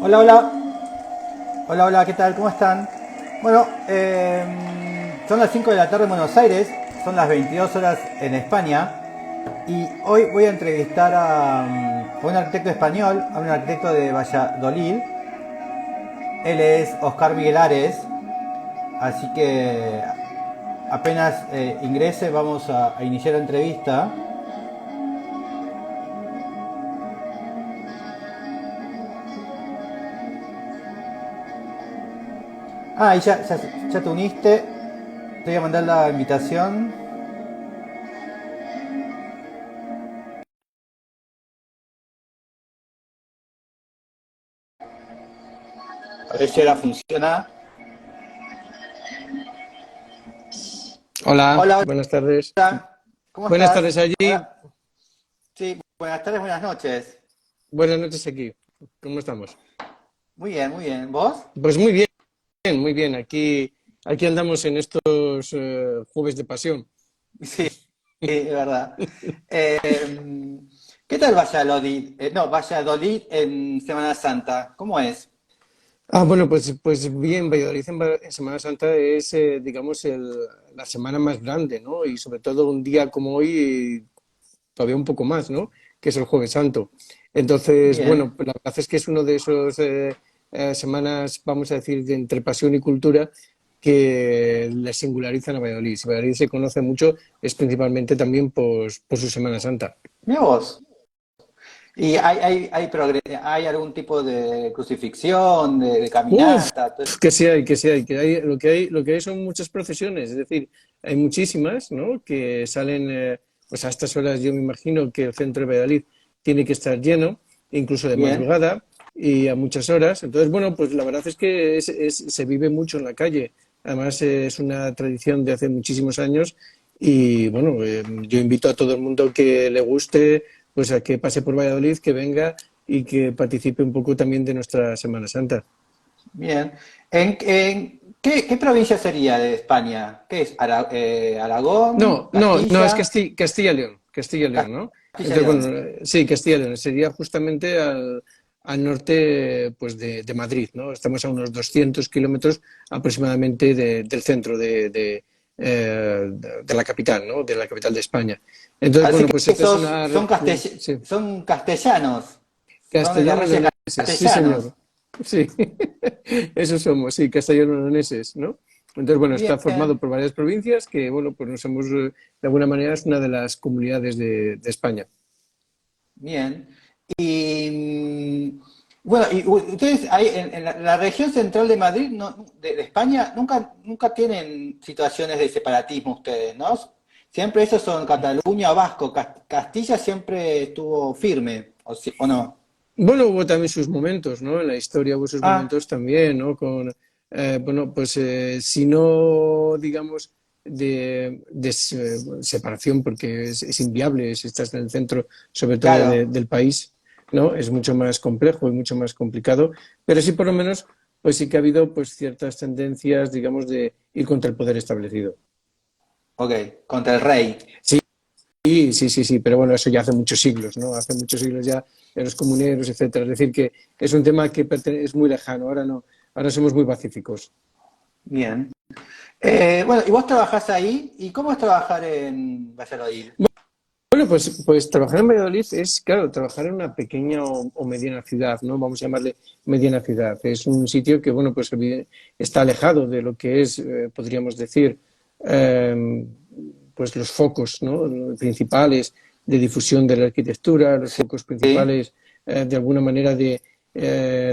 Hola, hola. Hola, hola, ¿qué tal? ¿Cómo están? Bueno, son las 5 de la tarde en Buenos Aires, son las 22 horas en España y hoy voy a entrevistar a un arquitecto español, a un arquitecto de Valladolid. Él es Oscar Miguel Ares, así que apenas ingrese vamos a iniciar la entrevista. Ah, y ya te uniste, te voy a mandar la invitación. A ver si ahora funciona. Hola, Hola, buenas tardes. hola, ¿cómo Buenas estás? tardes allí, Ahora, sí, buenas tardes, buenas noches. buenas noches aquí. ¿Cómo estamos? Muy bien, muy bien. ¿Vos? Pues muy bien, muy bien. Aquí andamos en estos jueves de pasión. Sí, es verdad. Eh, ¿Qué tal Valladolid? No, Valladolid en Semana Santa. ¿Cómo es? Bueno, pues bien, Valladolid en Semana Santa es, digamos, la semana más grande, ¿no? Y sobre todo un día como hoy, todavía un poco más, ¿no? Que es el Jueves Santo. Entonces, Bien, bueno, pues la verdad es que es uno de esos semanas, vamos a decir, de entre pasión y cultura que le singularizan a Valladolid. Si Valladolid se conoce mucho es principalmente también por su Semana Santa. mira vos. ¿Y hay algún tipo de crucifixión, de Uf, caminata? que sí hay, que sí hay, lo que hay son muchas procesiones, es decir, hay muchísimas, ¿no? Que salen, pues a estas horas yo me imagino que el centro de Valladolid tiene que estar lleno, incluso de Bien, madrugada y a muchas horas. Entonces, bueno, pues la verdad es que se vive mucho en la calle. Además, es una tradición de hace muchísimos años y, bueno, yo invito a todo el mundo que le guste, pues a que pase por Valladolid, que venga y que participe un poco también de nuestra Semana Santa. bien. ¿Qué provincia sería de España? ¿Qué es? ¿Aragón? No, no, no, es ¿Castilla? Castilla y León, Castilla y León, ¿no? Castilla y Entonces, León. bueno, sí, Castilla y León, sería justamente al norte, pues, de Madrid, ¿no? Estamos a unos 200 kilómetros aproximadamente del centro de la capital, ¿no? De la capital de España. Entonces, Así bueno, que pues esta es esos una... Sí, son castellanos, son de Reyes castellano-leoneses, sí, señor. castellanos. Sí, eso somos, sí, castellano-leoneses, ¿no? Entonces, bueno, Bien, está formado por varias provincias que, bueno, pues nos hemos, de alguna manera, es una de las comunidades de España. bien. Y bueno, y ustedes ahí en la región central de Madrid, de España, nunca tienen situaciones de separatismo ustedes, ¿no? Siempre esos son Cataluña o Vasco. Castilla siempre estuvo firme, ¿o no? Bueno, hubo también sus momentos, ¿no? En la historia hubo sus Ah, momentos también, ¿no? Bueno, pues si no, digamos, separación, porque es inviable si estás en el centro, sobre todo claro. del país, ¿no? Es mucho más complejo y mucho más complicado, pero sí por lo menos, pues sí que ha habido pues ciertas tendencias, digamos, de ir contra el poder establecido. Ok, contra el rey. Sí, sí, sí, sí, pero bueno, eso ya hace muchos siglos, ¿no? Hace muchos siglos ya de los comuneros, etcétera. Es decir, que es un tema que es muy lejano, ahora no, ahora somos muy pacíficos. Bien. Bueno, y vos trabajás ahí, ¿y cómo es trabajar en Valladolid? Bueno, pues trabajar en Valladolid es, claro, trabajar en una pequeña o mediana ciudad, ¿no? Vamos a llamarle mediana ciudad. Es un sitio que, bueno, pues está alejado de lo que es, podríamos decir, eh, pues los focos, ¿no? Principales de difusión de la arquitectura, los focos Sí. principales, de alguna manera, de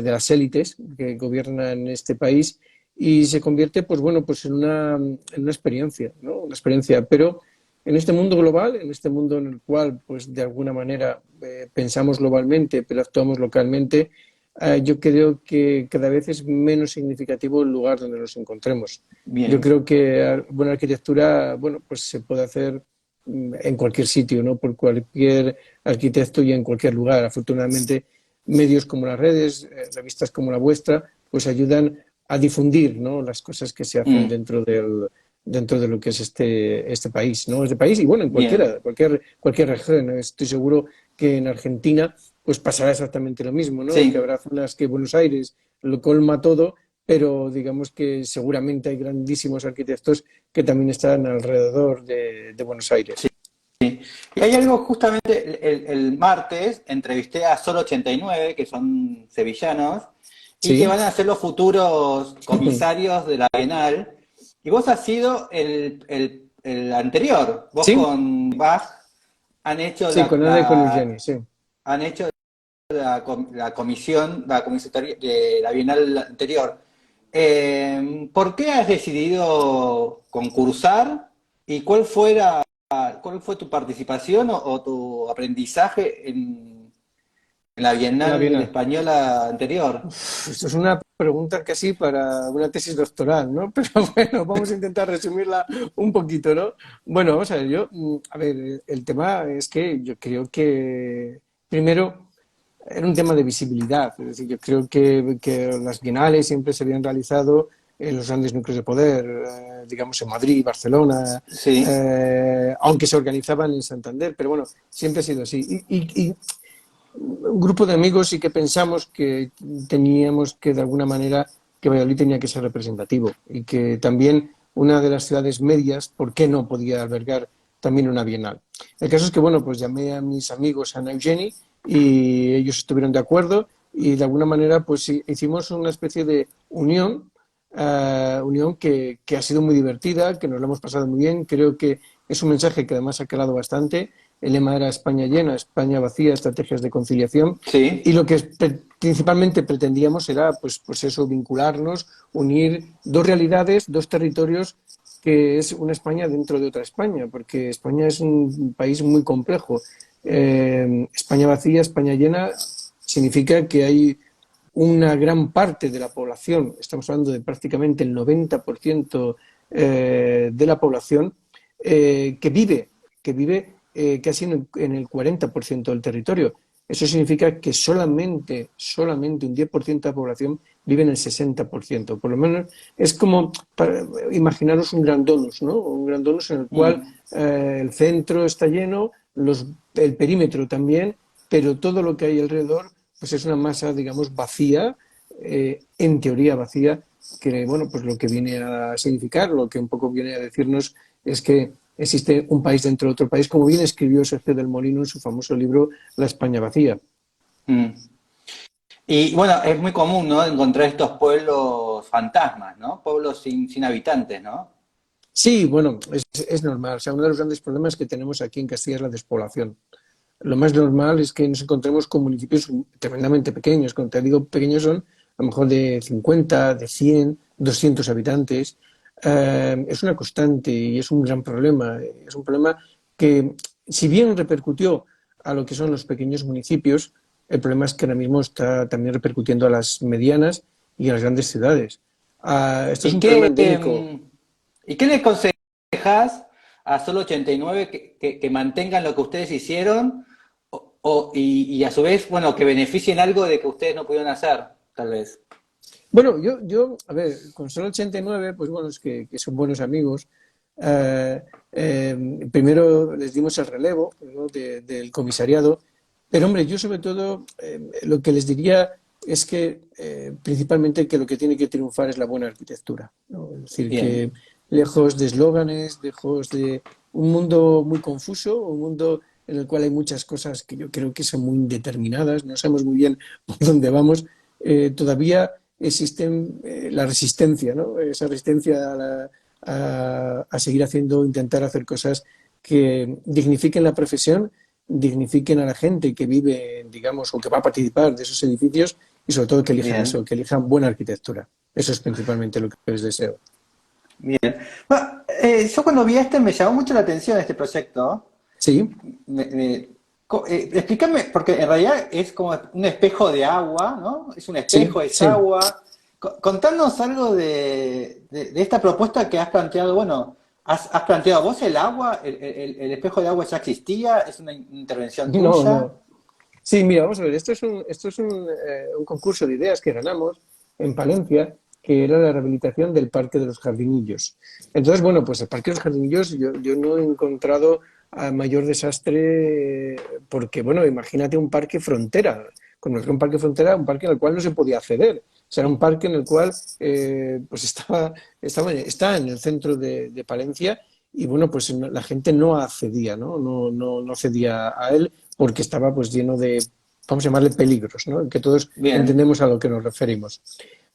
las élites que gobiernan este país y se convierte, pues bueno, pues en una experiencia, ¿no? Una experiencia, pero en este mundo global, en este mundo en el cual, pues de alguna manera pensamos globalmente, pero actuamos localmente, yo creo que cada vez es menos significativo el lugar donde nos encontremos. Yo Bien. creo que buena arquitectura, bueno, pues se puede hacer en cualquier sitio, ¿no? Por cualquier arquitecto y en cualquier lugar. Afortunadamente, medios como las redes, revistas como la vuestra, pues ayudan a difundir, ¿no? Las cosas que se hacen Mm, dentro de lo que es este país, ¿no? Este país y bueno, en bien. cualquier región. Estoy seguro que en Argentina pues pasará exactamente lo mismo, ¿no? Que Sí. habrá zonas que Buenos Aires lo colma todo, pero digamos que seguramente hay grandísimos arquitectos que también están alrededor de Buenos Aires. Y hay algo justamente, el martes entrevisté a Sol 89, que son sevillanos, y que Sí. van a ser los futuros comisarios de la Bienal. Y vos has sido el anterior. Vos Sí, con Bach han hecho sí, con Ada y con Eugeni, sí. han hecho la comisión, la comisatoria de la Bienal anterior. ¿Por qué has decidido concursar y cuál fue tu participación o tu aprendizaje en la En la Bienal Bienal. Española anterior? Esto es una pregunta casi para una tesis doctoral, ¿no? Pero bueno, vamos a intentar resumirla un poquito, ¿no? Bueno, vamos a ver, a ver, el tema es que yo creo que, primero, era un tema de visibilidad. Es decir, yo creo que las bienales siempre se habían realizado en los grandes núcleos de poder, digamos en Madrid, Barcelona, Sí. aunque se organizaban en Santander, pero bueno, siempre ha sido así. Y un grupo de amigos sí que pensamos que teníamos que, de alguna manera, que Valladolid tenía que ser representativo y que también una de las ciudades medias, ¿por qué no podía albergar también una bienal? El caso es que, bueno, pues llamé a mis amigos Ana y Eugeni y ellos estuvieron de acuerdo y de alguna manera pues sí, hicimos una especie de unión, unión que ha sido muy divertida, que nos la hemos pasado muy bien. Creo que es un mensaje que además ha calado bastante. El lema era España llena, España vacía, estrategias de conciliación. Y Sí. lo que principalmente pretendíamos era, pues eso, vincularnos, unir dos realidades, dos territorios, que es una España dentro de otra España, porque España es un país muy complejo. España vacía, España llena, significa que hay una gran parte de la población, estamos hablando de prácticamente el 90% de la población, que vive casi en el 40% del territorio. Eso significa que solamente un 10% de la población vive en el 60%. Por lo menos es como para imaginaros un gran donus, ¿no? Un gran donus en el cual Mm. el centro está lleno, el perímetro también, pero todo lo que hay alrededor pues es una masa, digamos, vacía, en teoría vacía, que, bueno, pues lo que viene a significar, lo que un poco viene a decirnos es que existe un país dentro de otro país, como bien escribió Sergio del Molino en su famoso libro La España vacía. Mm. Y bueno, es muy común, ¿no? Encontrar estos pueblos fantasmas, ¿no? Pueblos sin habitantes, ¿no? Sí, bueno, es normal. O sea, uno de los grandes problemas que tenemos aquí en Castilla es la despoblación. Lo más normal es que nos encontremos con municipios tremendamente pequeños. Cuando te digo pequeños son a lo mejor de 50, de 100, 200 habitantes. Es una constante y es un gran problema. Es un problema que, si bien repercutió a lo que son los pequeños municipios, el problema es que ahora mismo está también repercutiendo a las medianas y a las grandes ciudades. Esto es ¿Y un problema qué, endémico. y qué le aconsejas a Solo 89 que mantengan lo que ustedes hicieron y a su vez, bueno, que beneficien algo de que ustedes no pudieron hacer, tal vez? Bueno, a ver, con Sol 89, pues bueno, es que son buenos amigos. Eh, Primero les dimos el relevo, ¿no? Del comisariado, pero hombre, yo sobre todo lo que les diría es que principalmente que lo que tiene que triunfar es la buena arquitectura, ¿no? Es decir, que Bien, lejos de eslóganes, lejos de un mundo muy confuso, un mundo en el cual hay muchas cosas que yo creo que son muy indeterminadas, no sabemos muy bien por dónde vamos, todavía existen la resistencia, ¿no? Esa resistencia a seguir haciendo, intentar hacer cosas que dignifiquen la profesión, dignifiquen a la gente que vive, digamos, o que va a participar de esos edificios y sobre todo que elijan eso, bien, que elijan buena arquitectura. Eso es principalmente lo que les deseo. bien. Bueno, yo cuando vi me llamó mucho la atención este proyecto. Sí, Explícame, porque en realidad es como un espejo de agua, ¿no? Es un espejo, sí, es sí. agua. Contanos algo de esta propuesta que has planteado. Bueno, has planteado vos el agua, el espejo de agua ya existía, es una intervención No, tuya. no. Sí, mira, vamos a ver, esto es un concurso de ideas que ganamos en Palencia, que era la rehabilitación del Parque de los Jardinillos. Entonces, bueno, pues el Parque de los Jardinillos yo no he encontrado a mayor desastre, porque, bueno, imagínate un parque frontera. Cuando es un parque frontera, un parque en el cual no se podía acceder. O sea, era un parque en el cual pues está en el centro de Palencia y, bueno, pues la gente no accedía, ¿no? No accedía a él porque estaba pues lleno de, vamos a llamarle peligros, ¿no? Que todos Bien. entendemos a lo que nos referimos.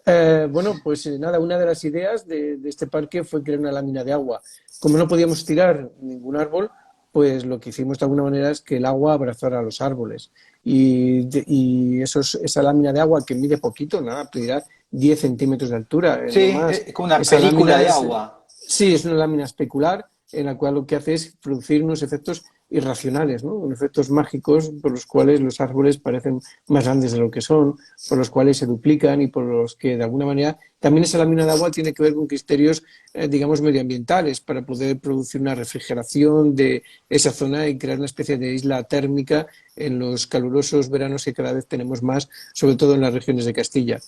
Bueno, pues nada, una de las ideas de este parque fue crear una lámina de agua. Como no podíamos tirar ningún árbol, pues lo que hicimos de alguna manera es que el agua abrazara a los árboles. Y esa lámina de agua que mide poquito, nada, pedirá 10 centímetros de altura, no Sí, más. es como una Esa película lámina de es, agua. sí, es una lámina especular en la cual lo que hace es producir unos efectos irracionales, ¿no? Unos efectos mágicos por los cuales los árboles parecen más grandes de lo que son, por los cuales se duplican y por los que de alguna manera también esa lámina de agua tiene que ver con criterios, digamos, medioambientales para poder producir una refrigeración de esa zona y crear una especie de isla térmica en los calurosos veranos que cada vez tenemos más, sobre todo en las regiones de Castilla.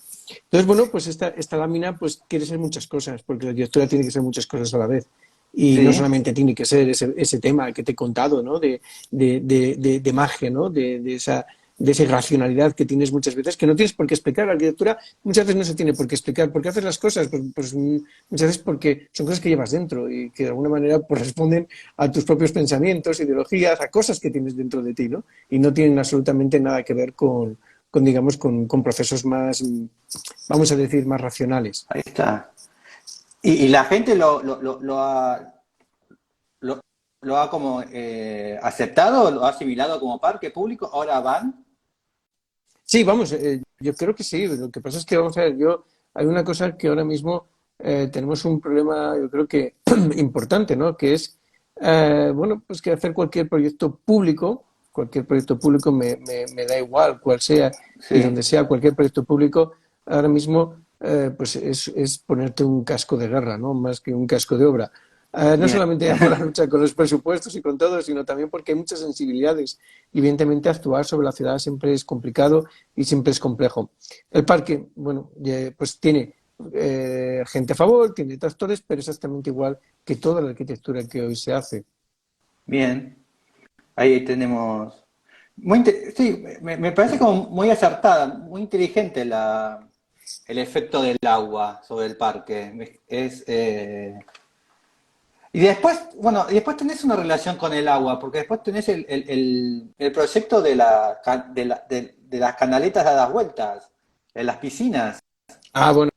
Entonces, bueno, pues esta lámina pues quiere ser muchas cosas, porque la arquitectura tiene que ser muchas cosas a la vez. Y no Sí. solamente tiene que ser ese tema que te he contado, ¿no? De magia, ¿no? De esa irracionalidad que tienes muchas veces, que no tienes por qué explicar. La arquitectura muchas veces no se tiene por qué explicar. ¿Por qué haces las cosas? Pues muchas veces porque son cosas que llevas dentro y que de alguna manera pues, responden a tus propios pensamientos, ideologías, a cosas que tienes dentro de ti, ¿no? Y no tienen absolutamente nada que ver digamos, con procesos más, vamos a decir, más racionales. Ahí está. Y la gente lo, lo ha como aceptado, lo ha asimilado como parque público. Ahora van. Sí, vamos, yo creo que sí. Lo que pasa es que, vamos a ver, hay una cosa que ahora mismo tenemos un problema, yo creo que importante, ¿no? Que es, bueno, pues que hacer cualquier proyecto público me da igual cuál sea y Sí, donde sea cualquier proyecto público, ahora mismo, pues es ponerte un casco de guerra, ¿no? Más que un casco de obra. No bien. solamente ya por la lucha con los presupuestos y con todo, sino también porque hay muchas sensibilidades. Y evidentemente actuar sobre la ciudad siempre es complicado y siempre es complejo. El parque, bueno, pues tiene gente a favor, tiene detractores, pero exactamente igual que toda la arquitectura que hoy se hace. Bien. Ahí tenemos. Sí, me parece como muy acertada, muy inteligente el efecto del agua sobre el parque. Y después, bueno, y después tenés una relación con el agua, porque después tenés el proyecto de las canaletas dadas vueltas, de las piscinas. Ah, bueno,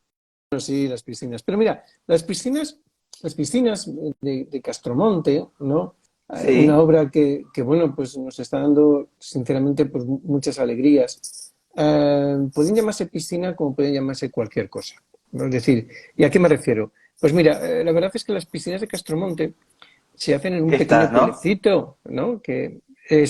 sí, las piscinas. Pero mira, las piscinas de Castromonte, ¿no? Una Sí, obra que, bueno, pues nos está dando, sinceramente, pues muchas alegrías. Pueden llamarse piscina como pueden llamarse cualquier cosa, ¿no? Es decir, ¿y a qué me refiero? Pues mira, la verdad es que las piscinas de Castromonte se hacen en un pequeño estas, ¿no? pueblecito, ¿no? Se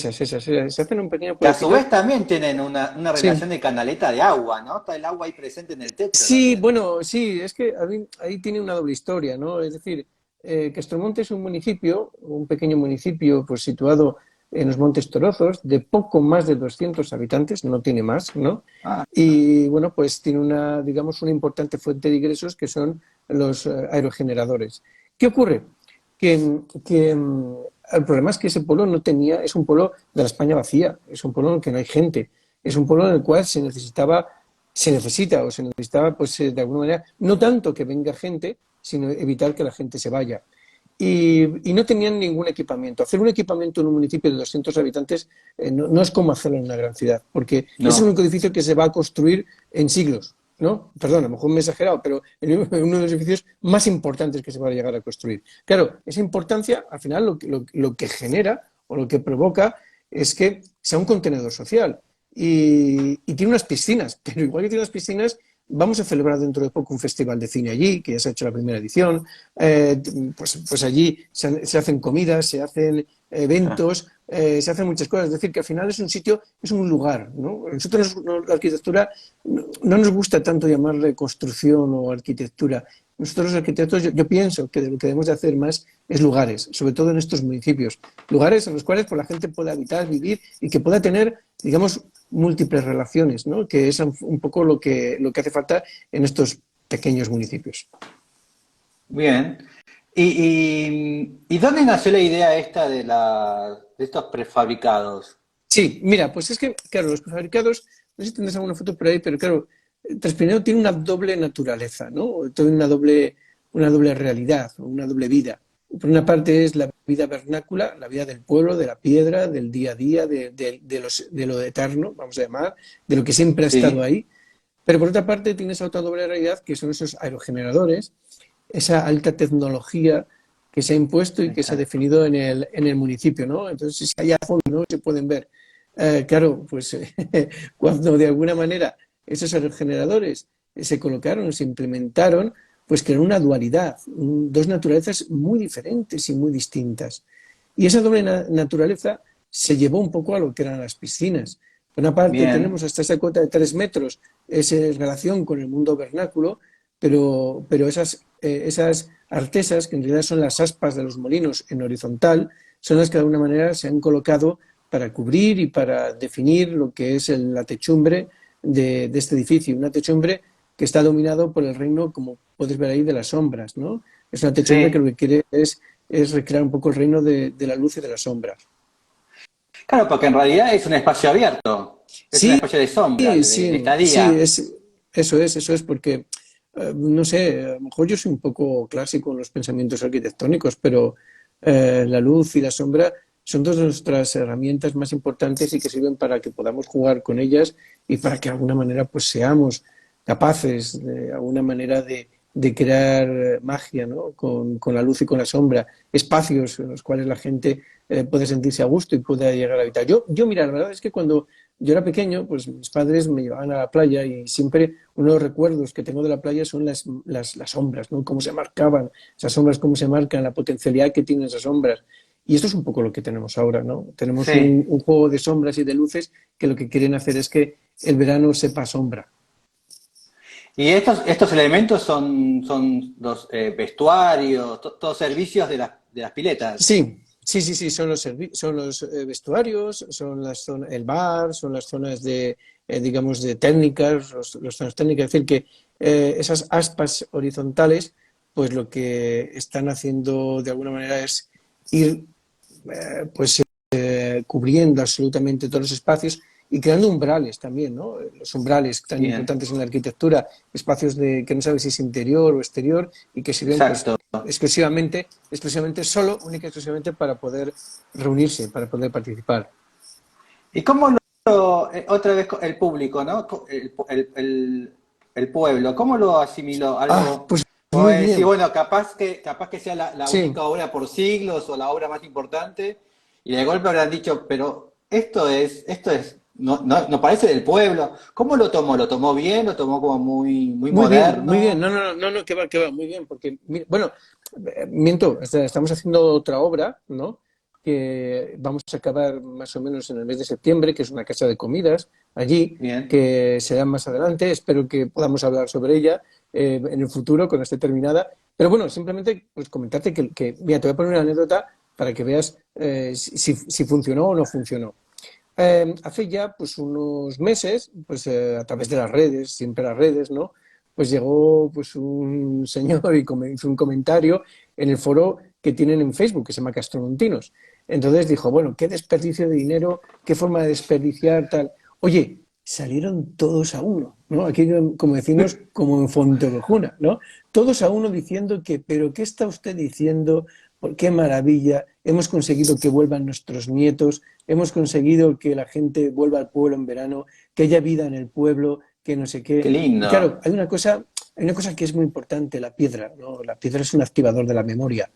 hacen en un pequeño Que a su pueblecito. vez también tienen una Sí, relación de canaleta de agua, ¿no? Está el agua ahí presente en el techo sí, también. bueno, sí, es que ahí tiene una doble historia, ¿no? Es decir, Castromonte es un municipio, un pequeño municipio pues situado en los Montes Torozos, de poco más de 200 habitantes, no tiene más, ¿no? Ah, Y bueno, pues tiene digamos, una importante fuente de ingresos que son los aerogeneradores. ¿Qué ocurre? Que el problema es que ese pueblo no tenía, es un pueblo de la España vacía, es un pueblo en el que no hay gente, es un pueblo en el cual se necesita o se necesitaba, pues de alguna manera, no tanto que venga gente, sino evitar que la gente se vaya. Y no tenían ningún equipamiento. Hacer un equipamiento en un municipio de 200 habitantes no es como hacerlo en una gran ciudad, porque es el no. único edificio que se va a construir en siglos, ¿no? Perdón, a lo mejor me he exagerado, pero en uno de los edificios más importantes que se va a llegar a construir. Claro, esa importancia, al final, lo que genera o lo que provoca es que sea un contenedor social. Y tiene unas piscinas, pero igual que tiene unas piscinas, vamos a celebrar dentro de poco un festival de cine allí, que ya se ha hecho la primera edición. Pues allí se hacen comidas, se hacen eventos, se hacen muchas cosas. Es decir, que al final es un sitio, es un lugar, ¿no? Nosotros la arquitectura no nos gusta tanto llamarle construcción o arquitectura. Nosotros los arquitectos, yo pienso que lo que debemos de hacer más es lugares, sobre todo en estos municipios. Lugares en los cuales pues, la gente pueda habitar, vivir y que pueda tener, digamos, múltiples relaciones, ¿no? Que es un poco lo que hace falta en estos pequeños municipios. Bien. ¿Y dónde nació la idea esta de estos prefabricados? Sí, mira, pues es que, claro, los prefabricados, no sé si tendrás alguna foto por ahí, pero claro, Transpireno tiene una doble naturaleza, ¿no? Tiene una doble realidad, una doble vida. Por una parte es la vida vernácula, la vida del pueblo, de la piedra, del día a día, de lo eterno, vamos a llamar, de lo que siempre ha estado Sí, ahí. Pero por otra parte tiene esa otra doble realidad que son esos aerogeneradores, esa alta tecnología que se ha impuesto y que se ha exacto. definido en el municipio, ¿no? Entonces, si hay a fondo, ¿no? Se pueden ver. Claro, pues cuando de alguna manera esos aerogeneradores se colocaron, se implementaron, pues crearon una dualidad, dos naturalezas muy diferentes y muy distintas. Y esa doble naturaleza se llevó un poco a lo que eran las piscinas. Por una parte tenemos Bien. hasta esa cota de 3 metros, esa relación con el mundo vernáculo, pero esas artesas, que en realidad son las aspas de los molinos en horizontal, son las que de alguna manera se han colocado para cubrir y para definir lo que es la techumbre de este edificio. Una techumbre que está dominado por el reino, como puedes ver ahí, de las sombras, ¿no? Es una techumbre que lo Sí. que quiere es recrear un poco el reino de la luz y de la sombra. Claro, porque en realidad es un espacio abierto. Es un Sí, espacio de sombra, sí, de sí, estadía. eso es, porque, no sé, a lo mejor yo soy un poco clásico en los pensamientos arquitectónicos, pero la luz y la sombra son dos de nuestras herramientas más importantes y que sirven para que podamos jugar con ellas y para que de alguna manera pues seamos capaces de alguna manera de crear magia, ¿no? Con la luz y con la sombra, espacios en los cuales la gente puede sentirse a gusto y pueda llegar a habitar. Mira, la verdad es que cuando yo era pequeño, pues mis padres me llevaban a la playa y siempre uno de los recuerdos que tengo de la playa son las sombras, ¿no? Cómo se marcaban esas sombras, cómo se marcan, la potencialidad que tienen esas sombras. Y esto es un poco lo que tenemos ahora, ¿no? Tenemos Sí. un juego de sombras y de luces que lo que quieren hacer es que el verano sepa sombra. Y estos elementos son los vestuarios, todos servicios de las piletas. Sí, son los vestuarios, son el bar, son las zonas de, digamos, de técnicas, los zonas técnicas. Es decir, que esas aspas horizontales, pues lo que están haciendo de alguna manera es ir pues cubriendo absolutamente todos los espacios y creando umbrales también, ¿no? Los umbrales tan Bien, importantes en la arquitectura, espacios que no sabes si es interior o exterior y que sirven pues exacto. exclusivamente solo, única y exclusivamente para poder reunirse, para poder participar. ¿Y cómo otra vez el público, ¿no? El pueblo, ¿cómo lo asimiló? Ah, Algo, pues como muy decir, bien. bueno, capaz que sea la Sí, única obra por siglos o la obra más importante, y de golpe habrán dicho, pero esto es, no parece del pueblo. ¿Cómo lo tomó? ¿Lo tomó bien? ¿Lo tomó como muy muy bien, muy bien. moderno? No, que va, muy bien. Porque, bueno, miento, estamos haciendo otra obra, ¿no? Que vamos a acabar más o menos en el mes de septiembre, que es una casa de comidas allí, Bien. que será más adelante. Espero que podamos hablar sobre ella en el futuro, cuando esté terminada. Pero bueno, simplemente pues comentarte mira, te voy a poner una anécdota para que veas si funcionó o no funcionó. Hace ya pues unos meses, pues a través de las redes, siempre las redes, ¿no? Pues llegó pues un señor y hizo un comentario en el foro que tienen en Facebook, que se llama Castromontinos. Entonces dijo, bueno, qué desperdicio de dinero, qué forma de desperdiciar tal. Oye, salieron todos a uno, ¿no? Aquí, como decimos, como en Fontevejuna, ¿no? Todos a uno diciendo que, pero ¿qué está usted diciendo? Por qué maravilla, hemos conseguido que vuelvan nuestros nietos, hemos conseguido que la gente vuelva al pueblo en verano, que haya vida en el pueblo, que no sé Qué qué. Y lindo. claro, hay una cosa que es muy importante, la piedra, ¿no? La piedra es un activador de la memoria.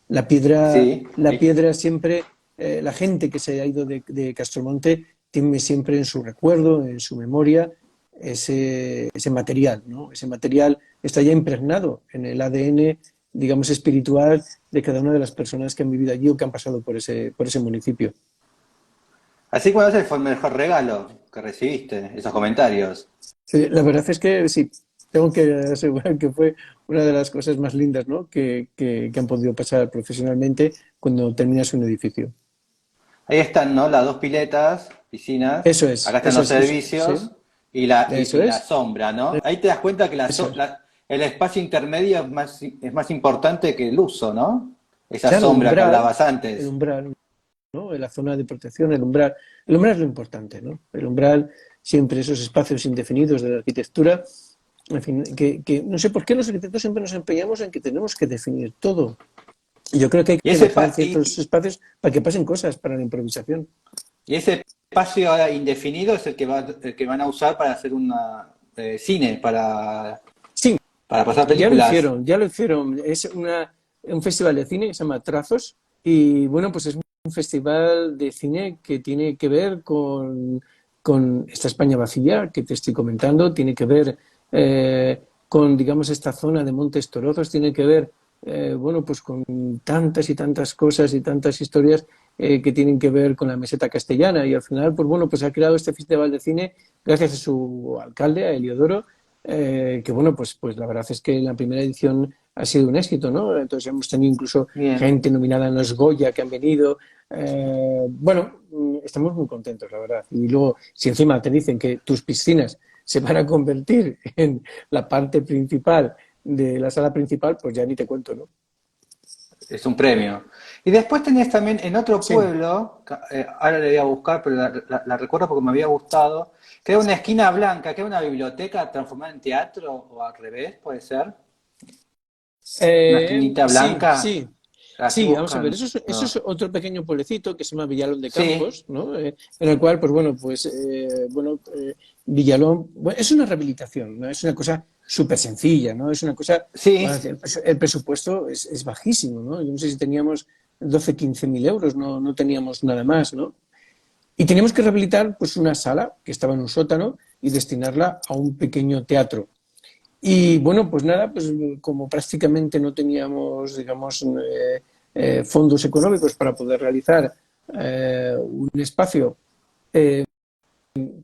Sí. La piedra siempre, la gente que se ha ido de Castromonte tiene siempre en su recuerdo, en su memoria, ese material, ¿no? Ese material está ya impregnado en el ADN, digamos, espiritual de cada una de las personas que han vivido allí o que han pasado por ese municipio. Así cuál fue el mejor regalo que recibiste, esos comentarios. Sí, la verdad es que sí, tengo que asegurar que fue una de las cosas más lindas, ¿no? Que han podido pasar profesionalmente cuando terminas un edificio. Ahí están, ¿no? Las dos piletas, piscinas, acá están los Eso, sí, servicios y la eso es, sombra, ¿no? Ahí te das cuenta que eso es. el espacio intermedio es más importante que el uso, ¿no? Esa Claro, sombra que hablabas el antes. umbral, ¿no? En la zona de protección, el umbral es lo importante, ¿no? El umbral, siempre esos espacios indefinidos de la arquitectura, en fin, que no sé por qué los arquitectos siempre nos empeñamos en que tenemos que definir todo. Y yo creo que hay Y que ese, dejar ciertos espacios para que pasen cosas, para la improvisación. y ese espacio ahora indefinido es el que van a usar para hacer una cine, Sí, para pasar películas. ya lo hicieron. Es un festival de cine que se llama Trazos y bueno, pues es un festival de cine que tiene que ver con esta España vacía que te estoy comentando, tiene que ver con, digamos, esta zona de Montes Torozos, tiene que ver, bueno, pues con tantas y tantas cosas y tantas historias que tienen que ver con la meseta castellana y al final, pues bueno, pues ha creado este festival de cine gracias a su alcalde, a Heliodoro, que bueno, pues la verdad es que la primera edición ha sido un éxito, ¿no? Entonces hemos tenido incluso Bien. gente nominada en los Goya que han venido. Bueno, estamos muy contentos, la verdad. Y luego, si encima te dicen que tus piscinas se van a convertir en la parte principal de la sala principal, pues ya ni te cuento, ¿no? Es un premio. Y después tenés también en otro Sí. pueblo, ahora le voy a buscar, pero la recuerdo porque me había gustado, que era una esquina blanca, que era una biblioteca transformada en teatro, o al revés, puede ser. Una esquinita Sí, blanca, sí, la estoy sí, vamos a ver, buscando. eso es otro pequeño pueblecito que se llama Villalón de Sí, Campos, ¿no? En el cual, pues bueno, Villalón, bueno, es una rehabilitación, ¿no? Es una cosa súper sencilla, ¿no? Es una cosa, sí, bueno, el presupuesto es bajísimo, ¿no? Yo no sé si teníamos 12 15 mil euros, no, no teníamos nada más, ¿no? Y teníamos que rehabilitar, pues, una sala que estaba en un sótano y destinarla a un pequeño teatro. Y bueno, pues nada, pues como prácticamente no teníamos, digamos, fondos económicos para poder realizar un espacio,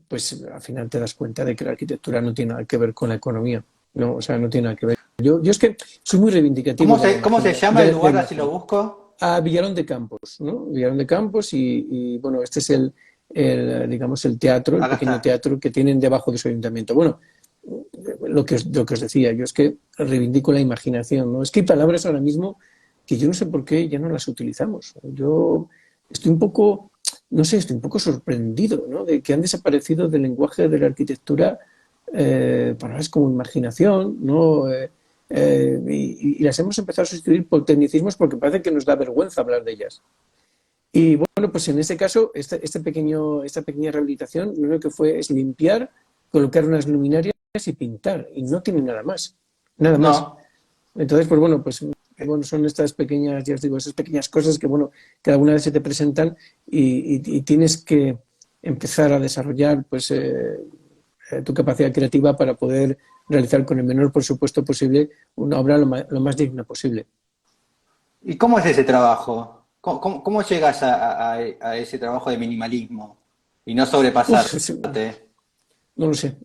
pues al final te das cuenta de que la arquitectura no tiene nada que ver con la economía, ¿no? O sea, no tiene nada que ver. Yo es que soy muy reivindicativo de la cómo se imagen, llama el lugar así lo busco? a Villarón de Campos, ¿no? Villarón de Campos y, bueno, este es digamos, el teatro, el Acá pequeño está. teatro que tienen debajo de su ayuntamiento. Bueno, lo que os decía, yo es que reivindico la imaginación, ¿no? Es que hay palabras ahora mismo que yo no sé por qué ya no las utilizamos. Yo estoy un poco, no sé, estoy un poco sorprendido, ¿no? De que han desaparecido del lenguaje de la arquitectura palabras como imaginación, ¿no? Y las hemos empezado a sustituir por tecnicismos porque parece que nos da vergüenza hablar de ellas. Y bueno, pues en este caso, esta pequeña rehabilitación, lo único que fue es limpiar, colocar unas luminarias y pintar, y no tiene nada más, nada más. No. Entonces, pues bueno, son estas pequeñas, ya os digo, esas pequeñas cosas que, bueno, que alguna vez se te presentan y tienes que empezar a desarrollar, pues, tu capacidad creativa para poder realizar con el menor presupuesto posible una obra lo más digna posible. ¿Y cómo es ese trabajo? Cómo llegas a ese trabajo de minimalismo y no Uf, sobrepasarte? no lo sé.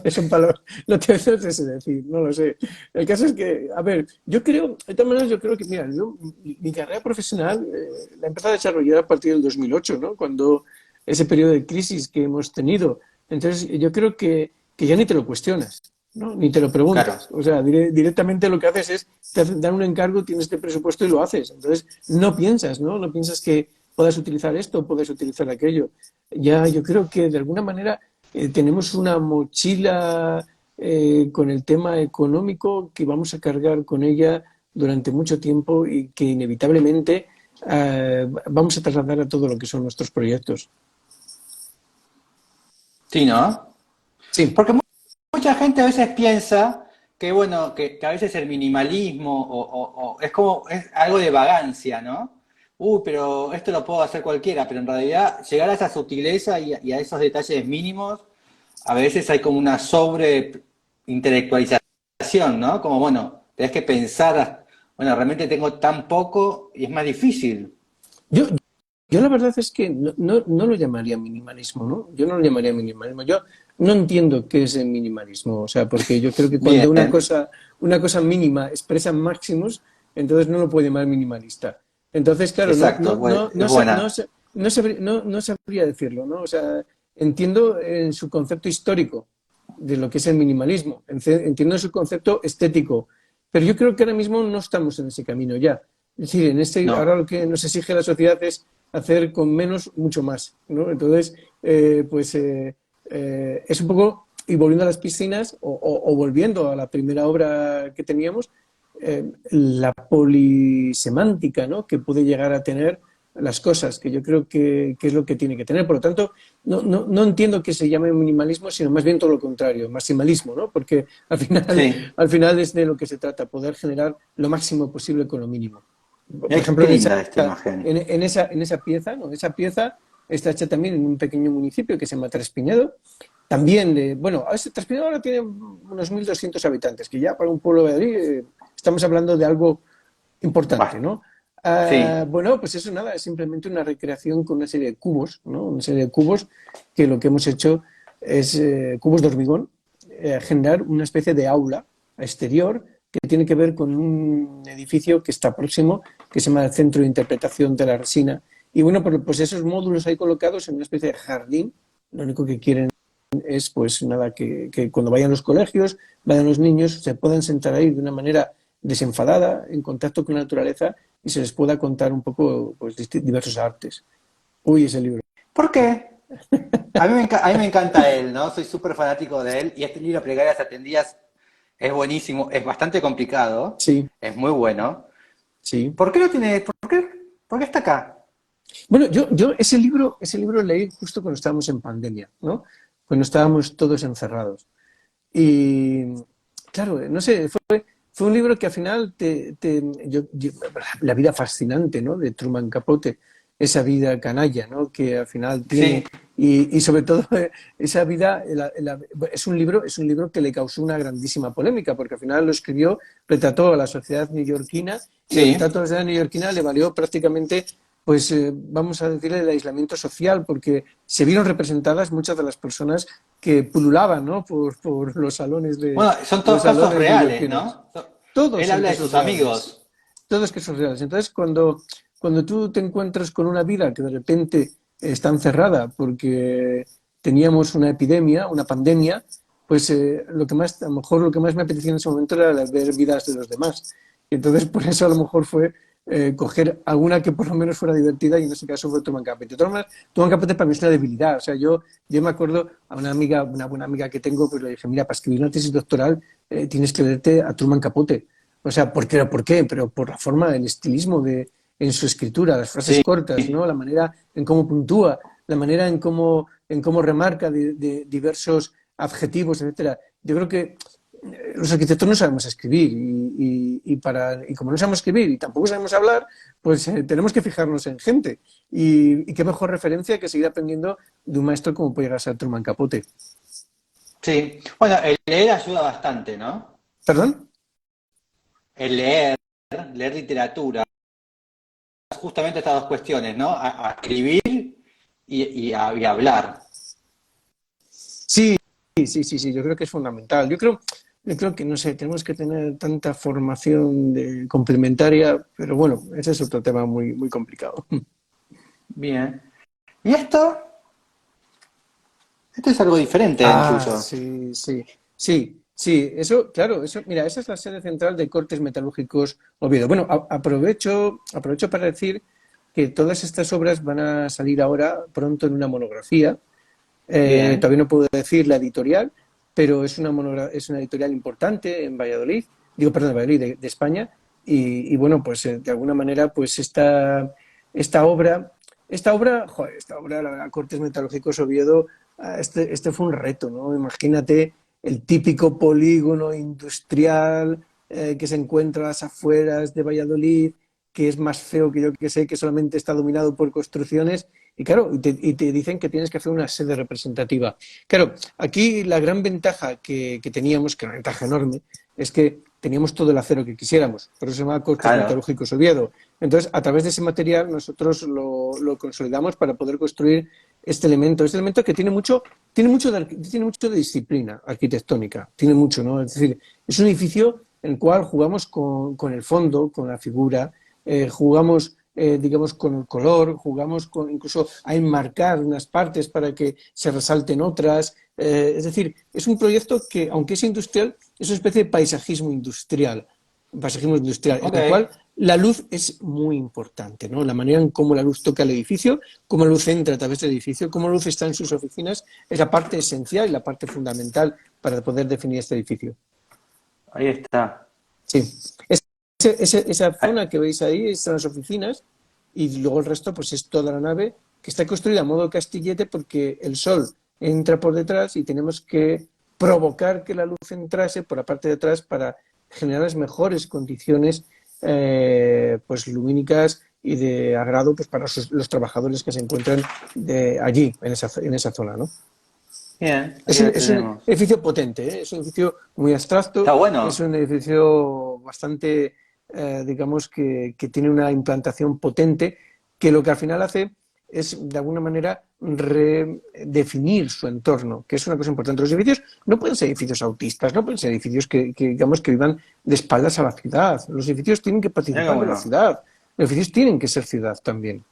Son palabras, no te sé decir, no lo sé. El caso es que, a ver, yo creo, de todas maneras, yo creo que, mira, mi carrera profesional la he empezado a desarrollar a partir del 2008, ¿no? Cuando ese periodo de crisis que hemos tenido. Entonces, yo creo que ya ni te lo cuestionas, ¿no? Ni te lo Claro, preguntas. O sea, directamente lo que haces es, te dan un encargo, tienes este presupuesto y lo haces. Entonces, no piensas, ¿no? No piensas que puedas utilizar esto, puedes utilizar aquello. Ya, yo creo que de alguna manera tenemos una mochila con el tema económico que vamos a cargar con ella durante mucho tiempo y que inevitablemente vamos a trasladar a todo lo que son nuestros proyectos. sí, ¿no? Sí, Porque mucha gente a veces piensa que, bueno, que a veces el minimalismo o es como, es algo de vagancia, ¿no? Pero esto lo puedo hacer cualquiera, pero en realidad llegar a esa sutileza y a esos detalles mínimos, a veces hay como una sobre intelectualización, ¿no? Como, bueno, tenés que pensar, bueno, realmente tengo tan poco y es más difícil. yo, yo la verdad es que no lo llamaría minimalismo, ¿no? Yo no lo llamaría minimalismo. Yo no entiendo qué es el minimalismo, o sea, porque yo creo que cuando Bien, una cosa mínima expresa máximos, entonces no lo puede llamar minimalista. Entonces, claro, exacto, es buena. no sabría decirlo, ¿no? O sea, entiendo en su concepto histórico, de lo que es el minimalismo. Entiendo su concepto estético, pero yo creo que ahora mismo no estamos en ese camino ya. Es decir, ahora No. lo que nos exige la sociedad es hacer con menos mucho más, ¿no? Entonces, es un poco, y volviendo a las piscinas, o volviendo a la primera obra que teníamos, la polisemántica, ¿no? Que puede llegar a tener las cosas, que yo creo que es lo que tiene que tener. Por lo tanto, no entiendo que se llame minimalismo, sino más bien todo lo contrario, maximalismo, ¿no? Porque Sí. al final es de lo que se trata, poder generar lo máximo posible con lo mínimo. Por Mirá ejemplo, qué linda esta imagen. en esa pieza, ¿no? Esa pieza está hecha también en un pequeño municipio que se llama Traspiñedo. También, bueno, Traspiñedo ahora tiene unos 1.200 habitantes, que ya para un pueblo de Madrid estamos hablando de algo importante, Bah, ¿no? sí. Bueno, pues eso nada, es simplemente una recreación con una serie de cubos, ¿no? Una serie de cubos que lo que hemos hecho es cubos de hormigón, generar una especie de aula exterior que tiene que ver con un edificio que está próximo, que se llama el Centro de Interpretación de la Resina. Y bueno, pues esos módulos ahí colocados en una especie de jardín, lo único que quieren es pues nada, que cuando vayan los colegios, vayan los niños, se puedan sentar ahí de una manera desenfadada, en contacto con la naturaleza y se les pueda contar un poco pues, diversos artes. Uy, ese libro. ¿Por qué? A mí me encanta él, ¿no? Soy súper fanático de él y este libro Plegarias Atendidas es buenísimo, es bastante complicado, Sí, es muy bueno. sí. ¿Por qué lo tiene? ¿Por qué está acá? Bueno, yo ese libro leí justo cuando estábamos en pandemia, ¿no? Cuando estábamos todos encerrados. Y claro, no sé, fue un libro que al final la vida fascinante, ¿no? De Truman Capote, esa vida canalla, ¿no? Que al final tiene Sí, y sobre todo esa vida es un libro que le causó una grandísima polémica porque al final lo escribió, retrató a la sociedad neoyorquina y el sí. retrato de la sociedad neoyorquina le valió prácticamente pues vamos a decir el aislamiento social, porque se vieron representadas muchas de las personas que pululaban, ¿no? Por Bueno, son los todos casos salones reales, neoyorquinos. ¿no? Todos Él son habla de casos sus reales. amigos. Todos casos reales. Entonces, cuando tú te encuentras con una vida que de repente está encerrada porque teníamos una epidemia, una pandemia, pues a lo mejor lo que más me apetecía en ese momento era ver vidas de los demás. Y entonces, por eso a lo mejor fue coger alguna que por lo menos fuera divertida y en ese caso fue Truman Capote. De todas maneras, Truman Capote para mí es una debilidad. O sea, yo me acuerdo a una amiga, una buena amiga que tengo, pues le dije, mira, para escribir una tesis doctoral tienes que leerte a Truman Capote. O sea, ¿por qué? Pero por la forma, el estilismo en su escritura, las frases Sí. cortas, ¿no? La manera en cómo puntúa, la manera en cómo remarca de diversos adjetivos, etcétera. Yo creo que los arquitectos no sabemos escribir y como no sabemos escribir y tampoco sabemos hablar, pues tenemos que fijarnos en gente. Y qué mejor referencia que seguir aprendiendo de un maestro como puede llegar a ser Truman Capote. Sí. Bueno, el leer ayuda bastante, ¿no? ¿Perdón? El leer literatura, justamente estas dos cuestiones, ¿no? A escribir y hablar. Sí, sí, yo creo que es fundamental. Yo creo que, no sé, tenemos que tener tanta formación complementaria, pero bueno, ese es otro tema muy, muy complicado. Bien. ¿Y esto? Esto es algo diferente del Ah, tuyo. sí, eso, claro, eso, mira, esa es la sede central de Cortes Metalúrgicos Oviedo. Bueno, aprovecho para decir que todas estas obras van a salir ahora pronto en una monografía. Bien. Todavía no puedo decir la editorial, pero es una editorial importante en Valladolid, digo, perdón, en Valladolid, de España, y bueno, pues de alguna manera, pues esta obra, esta obra, la verdad, Cortes Metalúrgicos Oviedo, este fue un reto, ¿no? Imagínate el típico polígono industrial que se encuentra a las afueras de Valladolid, que es más feo que yo que sé, que solamente está dominado por construcciones y claro, y te dicen que tienes que hacer una sede representativa. Claro, aquí la gran ventaja que teníamos, que era una ventaja enorme, es que teníamos todo el acero que quisiéramos. Por eso se llama Cortes Claro. Metalúrgicos Oviedo. Entonces, a través de ese material, nosotros lo consolidamos para poder construir este elemento. Este elemento que tiene mucho de disciplina arquitectónica. Tiene mucho, ¿no? Es decir, es un edificio en el cual jugamos con el fondo, con la figura, jugamos digamos, con el color, jugamos con incluso a enmarcar unas partes para que se resalten otras. Es decir, es un proyecto que, aunque es industrial, es una especie de paisajismo industrial, en Ok. el cual la luz es muy importante, ¿no? La manera en cómo la luz toca el edificio, cómo la luz entra a través del edificio, cómo la luz está en sus oficinas, es la parte esencial y la parte fundamental para poder definir este edificio. Ahí está. Sí. Esa Ah, zona que veis ahí están las oficinas y luego el resto pues es toda la nave que está construida a modo castillete porque el sol entra por detrás y tenemos que provocar que la luz entrase por la parte de atrás para generar las mejores condiciones pues lumínicas y de agrado pues para los trabajadores que se encuentran allí, en esa zona, ¿no? bien, ahí lo Es un tenemos. edificio potente, ¿eh? Es un edificio muy Está abstracto, es bueno. un edificio bastante, digamos, que tiene una implantación potente, que lo que al final hace es, de alguna manera, redefinir su entorno, que es una cosa importante. Los edificios no pueden ser edificios autistas, no pueden ser edificios digamos, que vivan de espaldas a la ciudad. Los edificios tienen que Mirá qué participar de la bueno. ciudad. Los edificios tienen que ser ciudad también.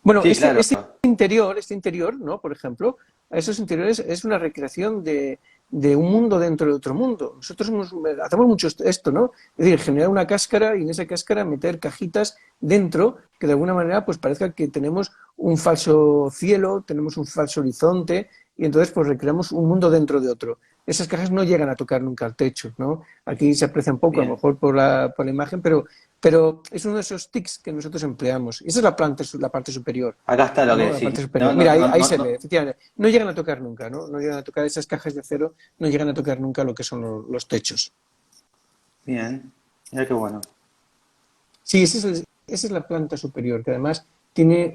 Bueno, Sí, claro. este interior, ¿no? Por ejemplo, esos interiores es una recreación de un mundo dentro de otro mundo. Nosotros hacemos mucho esto, ¿no? Es decir, generar una cáscara y en esa cáscara meter cajitas dentro que de alguna manera pues parezca que tenemos un falso cielo, tenemos un falso horizonte y entonces pues recreamos un mundo dentro de otro. Esas cajas no llegan a tocar nunca el techo, ¿no? Aquí se aprecia un poco, a lo Bien. mejor por la imagen, pero es uno de esos tics que nosotros empleamos. Y esa es la parte superior, Acá está lo que ¿no? La decís. parte No, superior. no, Mira, no, ahí no, se ve, no. efectivamente. No llegan a tocar nunca, ¿no? No llegan a tocar esas cajas de acero, no llegan a tocar nunca lo que son los techos. Bien. Mira qué bueno. Sí, esa es la planta superior, que además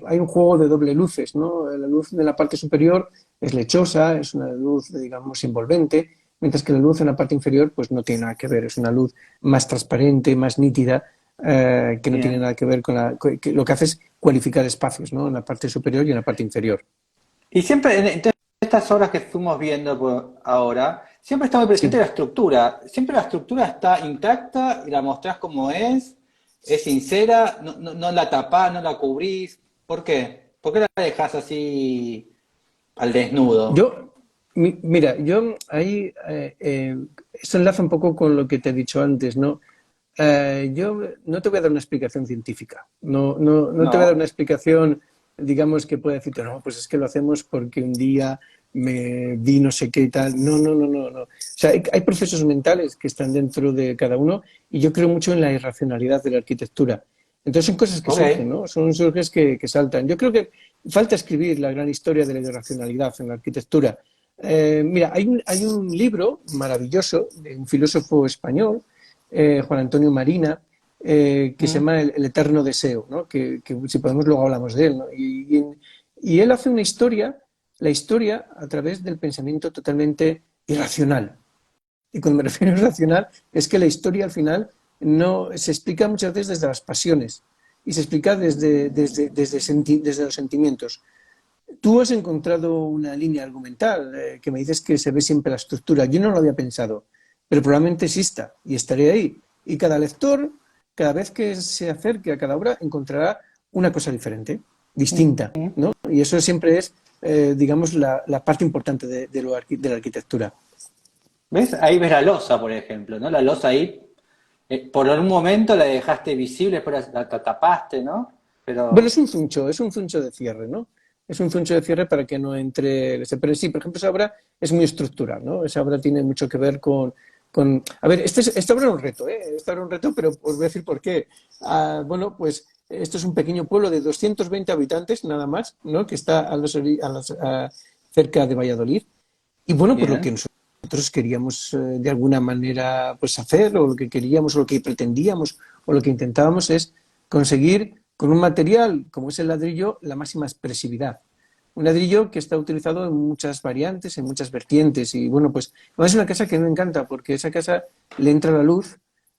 hay un juego de doble luces, ¿no? La luz de la parte superior es lechosa, es una luz, digamos, envolvente, mientras que la luz en la parte inferior, pues no tiene nada que ver, es una luz más transparente, más nítida, que no tiene nada Bien. que ver con que lo que hace es cualificar espacios, ¿no? En la parte superior y en la parte inferior. Y siempre, en todas estas obras que fuimos viendo por ahora, siempre está muy presente Sí. la estructura. Siempre la estructura está intacta y la mostrás como es sincera, no, no la tapás, no la cubrís. ¿Por qué? ¿Por qué la dejás así al desnudo? Mira, yo ahí, esto enlaza un poco con lo que te he dicho antes, ¿no? Yo no te voy a dar una explicación científica, no te voy a dar una No. explicación, digamos, que pueda decirte, no, pues es que lo hacemos porque un día me vi no sé qué y tal. No. O sea, hay procesos mentales que están dentro de cada uno y yo creo mucho en la irracionalidad de la arquitectura. Entonces son cosas que Ok. surgen, ¿no? Son surges que saltan. Yo creo que falta escribir la gran historia de la irracionalidad en la arquitectura. Mira, hay un libro maravilloso de un filósofo español, Juan Antonio Marina, que se Mm, llama El Eterno Deseo, ¿no? Que si podemos luego hablamos de él, ¿no? Y él hace una historia, la historia a través del pensamiento totalmente irracional. Y cuando me refiero a irracional es que la historia al final no se explica muchas veces desde las pasiones y se explica desde los sentimientos. Tú has encontrado una línea argumental que me dices que se ve siempre la estructura. Yo no lo había pensado, pero probablemente exista y estaré ahí. Y cada lector, cada vez que se acerque a cada obra, encontrará una cosa diferente, distinta, mm. ¿no? Y eso siempre es, digamos, la parte importante de la arquitectura. ¿Ves? Ahí ves la losa, por ejemplo, ¿no? La losa ahí, por un momento la dejaste visible, después la tapaste, ¿no? Bueno, Pero, es un zuncho de cierre, ¿no? Es un zuncho de cierre para que no entre. Pero sí, por ejemplo, esa obra es muy estructural, ¿no? Esa obra tiene mucho que ver a ver, esta obra era un reto, ¿eh? Esta era un reto, pero os voy a decir por qué. Bueno, pues esto es un pequeño pueblo de 220 habitantes, nada más, ¿no? Que está cerca de Valladolid. Y bueno, pues lo que bien. nosotros queríamos de alguna manera pues hacer, o lo que queríamos, o lo que pretendíamos, o lo que intentábamos es conseguir con un material como es el ladrillo la máxima expresividad. Un ladrillo que está utilizado en muchas variantes, en muchas vertientes. Y bueno, pues es una casa que me encanta porque esa casa le entra la luz,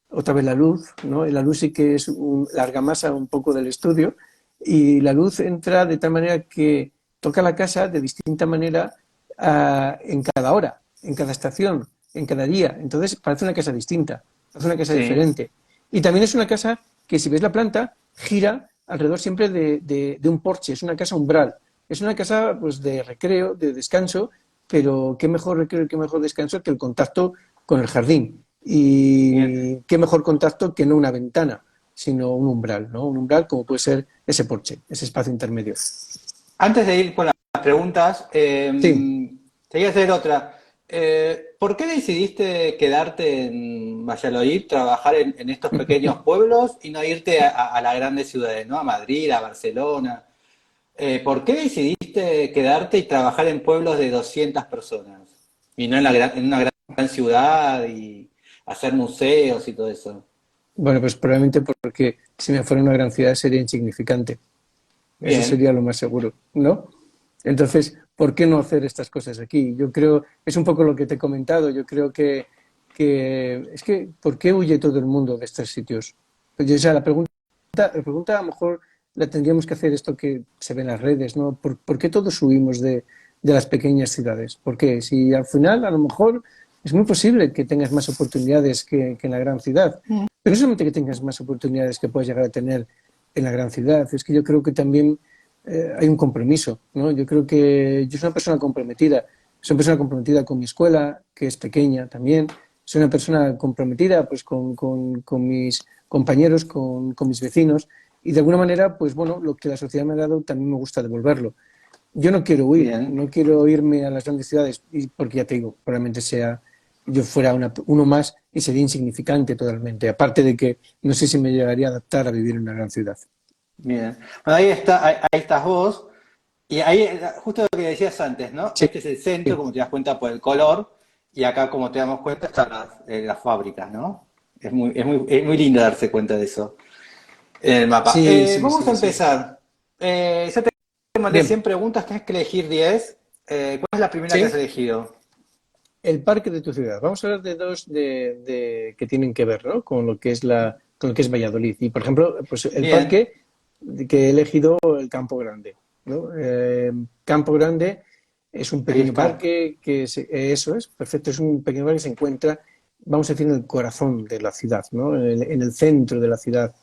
otra vez la luz, ¿no? Y la luz sí que es la argamasa un poco del estudio y la luz entra de tal manera que toca la casa de distinta manera en cada hora, en cada estación, en cada día. Entonces parece una casa distinta, parece una casa Sí. diferente. Y también es una casa que si ves la planta gira alrededor siempre de un porche, es una casa umbral. Es una casa pues de recreo, de descanso, pero qué mejor recreo y qué mejor descanso que el contacto con el jardín. Bien. Y qué mejor contacto que no una ventana, sino un umbral, ¿no? Un umbral como puede ser ese porche, ese espacio intermedio. Antes de ir con las preguntas, Sí. te voy a hacer otra. ¿Por qué decidiste quedarte en Valladolid, trabajar en estos pequeños pueblos y no irte a las grandes ciudades, ¿no? A Madrid, a Barcelona. ¿Por qué decidiste quedarte y trabajar en pueblos de 200 personas? Y no en una gran ciudad y hacer museos y todo eso. Bueno, pues probablemente porque si me fuera a una gran ciudad sería insignificante. Eso Bien, sería lo más seguro, ¿no? Entonces, ¿por qué no hacer estas cosas aquí? Yo creo, es un poco lo que te he comentado, yo creo que es que, ¿por qué huye todo el mundo de estos sitios? Pues, o sea, la pregunta a lo mejor la tendríamos que hacer esto que se ve en las redes, ¿no? ¿Por qué todos huimos de las pequeñas ciudades? ¿Por qué? Si al final, a lo mejor, es muy posible que tengas más oportunidades que en la gran ciudad, pero no solamente que tengas más oportunidades que puedes llegar a tener en la gran ciudad, es que yo creo que también hay un compromiso, ¿no? Yo creo que yo soy una persona comprometida con mi escuela, que es pequeña también, soy una persona comprometida pues con mis compañeros, con mis vecinos, y de alguna manera, pues bueno, lo que la sociedad me ha dado también me gusta devolverlo. Yo no quiero huir, bien. no quiero irme a las grandes ciudades, porque ya te digo, probablemente yo fuera uno más y sería insignificante totalmente, aparte de que no sé si me llegaría a adaptar a vivir en una gran ciudad. Bien. Bueno, ahí está, ahí estás vos. Y ahí, justo lo que decías antes, ¿no? Sí, Este es el centro, como te das cuenta por el color, y acá, como te damos cuenta, están las fábricas, ¿no? Es muy lindo darse cuenta de eso en el mapa. sí, sí, Vamos a sí, sí. empezar. Ya te mandé Bien, 100 preguntas, tienes que elegir 10. ¿Cuál es la primera que has sí, elegido? el parque de tu ciudad. Vamos a hablar de dos que tienen que ver, ¿no? Con lo que es con lo que es Valladolid. Y, por ejemplo, pues el Bien, parque que he elegido, el Campo Grande, ¿no? Campo Grande es un ahí pequeño está. parque eso es, perfecto, es un pequeño parque que se encuentra, vamos a decir, en el corazón de la ciudad, ¿no? En el centro de la ciudad.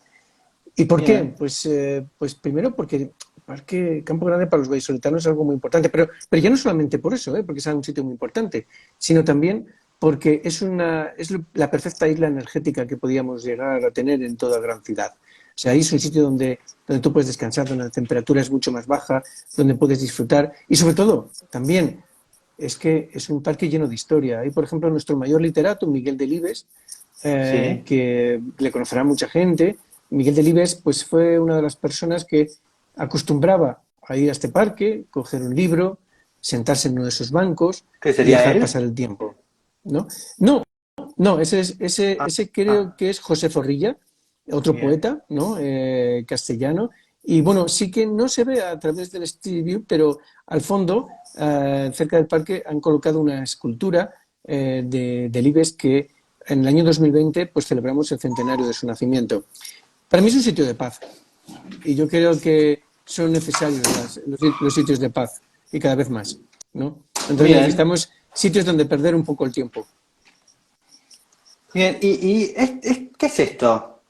¿Y por qué? Bien, Pues primero porque Parque Campo Grande para los vallisoletanos es algo muy importante, pero ya no solamente por eso, porque es un sitio muy importante, sino también porque es la perfecta isla energética que podíamos llegar a tener en toda gran ciudad. O sea, ahí es un sitio donde tú puedes descansar, donde la temperatura es mucho más baja, donde puedes disfrutar y sobre todo también es que es un parque lleno de historia. Hay, por ejemplo, nuestro mayor literato, Miguel Delibes, sí, que le conocerá mucha gente. Miguel Delibes pues, fue una de las personas que acostumbraba a ir a este parque, coger un libro, sentarse en uno de esos bancos ¿qué y sería dejar él? pasar el tiempo. ¿No? No, no, ese creo Ah, que es José Zorrilla, otro bien, poeta, ¿no? Castellano. Y bueno, sí que no se ve a través del Street View, pero al fondo, cerca del parque, han colocado una escultura de Delibes que en el año 2020 pues celebramos el centenario de su nacimiento. Para mí es un sitio de paz y yo creo que son necesarios los sitios de paz y cada vez más, ¿no? Entonces bien, necesitamos sitios donde perder un poco el tiempo. bien. ¿Qué es esto?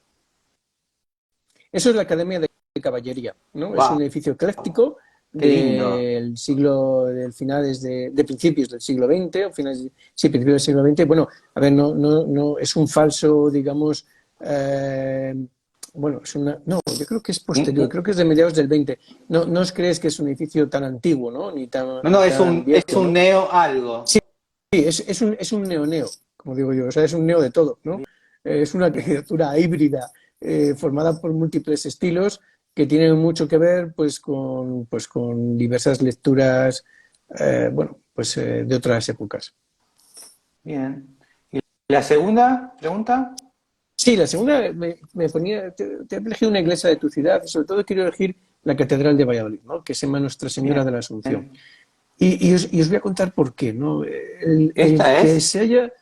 Eso es la Academia de Caballería, ¿no? Es ¡Wow! un edificio ecléctico ¡Qué lindo! del finales de principios del siglo XX, o finales, sí, principios del siglo XX. Bueno, a ver, no, es un falso, digamos, eh, bueno, no, yo creo que es posterior, creo que es de mediados del 20. No os crees que es un edificio tan antiguo, ¿no? No, Ni no, tan es viejo, un ¿no? neo algo. Sí, es un neo-neo, como digo yo, o sea, es un neo de todo, ¿no? Es una Bien, arquitectura híbrida formada por múltiples estilos que tienen mucho que ver pues con diversas lecturas, bueno, pues de otras épocas. bien. ¿Y la segunda pregunta? Sí, la segunda me ponía, te he elegido una iglesia de tu ciudad y sobre todo quiero elegir la Catedral de Valladolid, ¿no? Que se llama Nuestra Señora Bien. de la Asunción. Y os voy a contar por qué, ¿no? El ¿Esta que es? se haya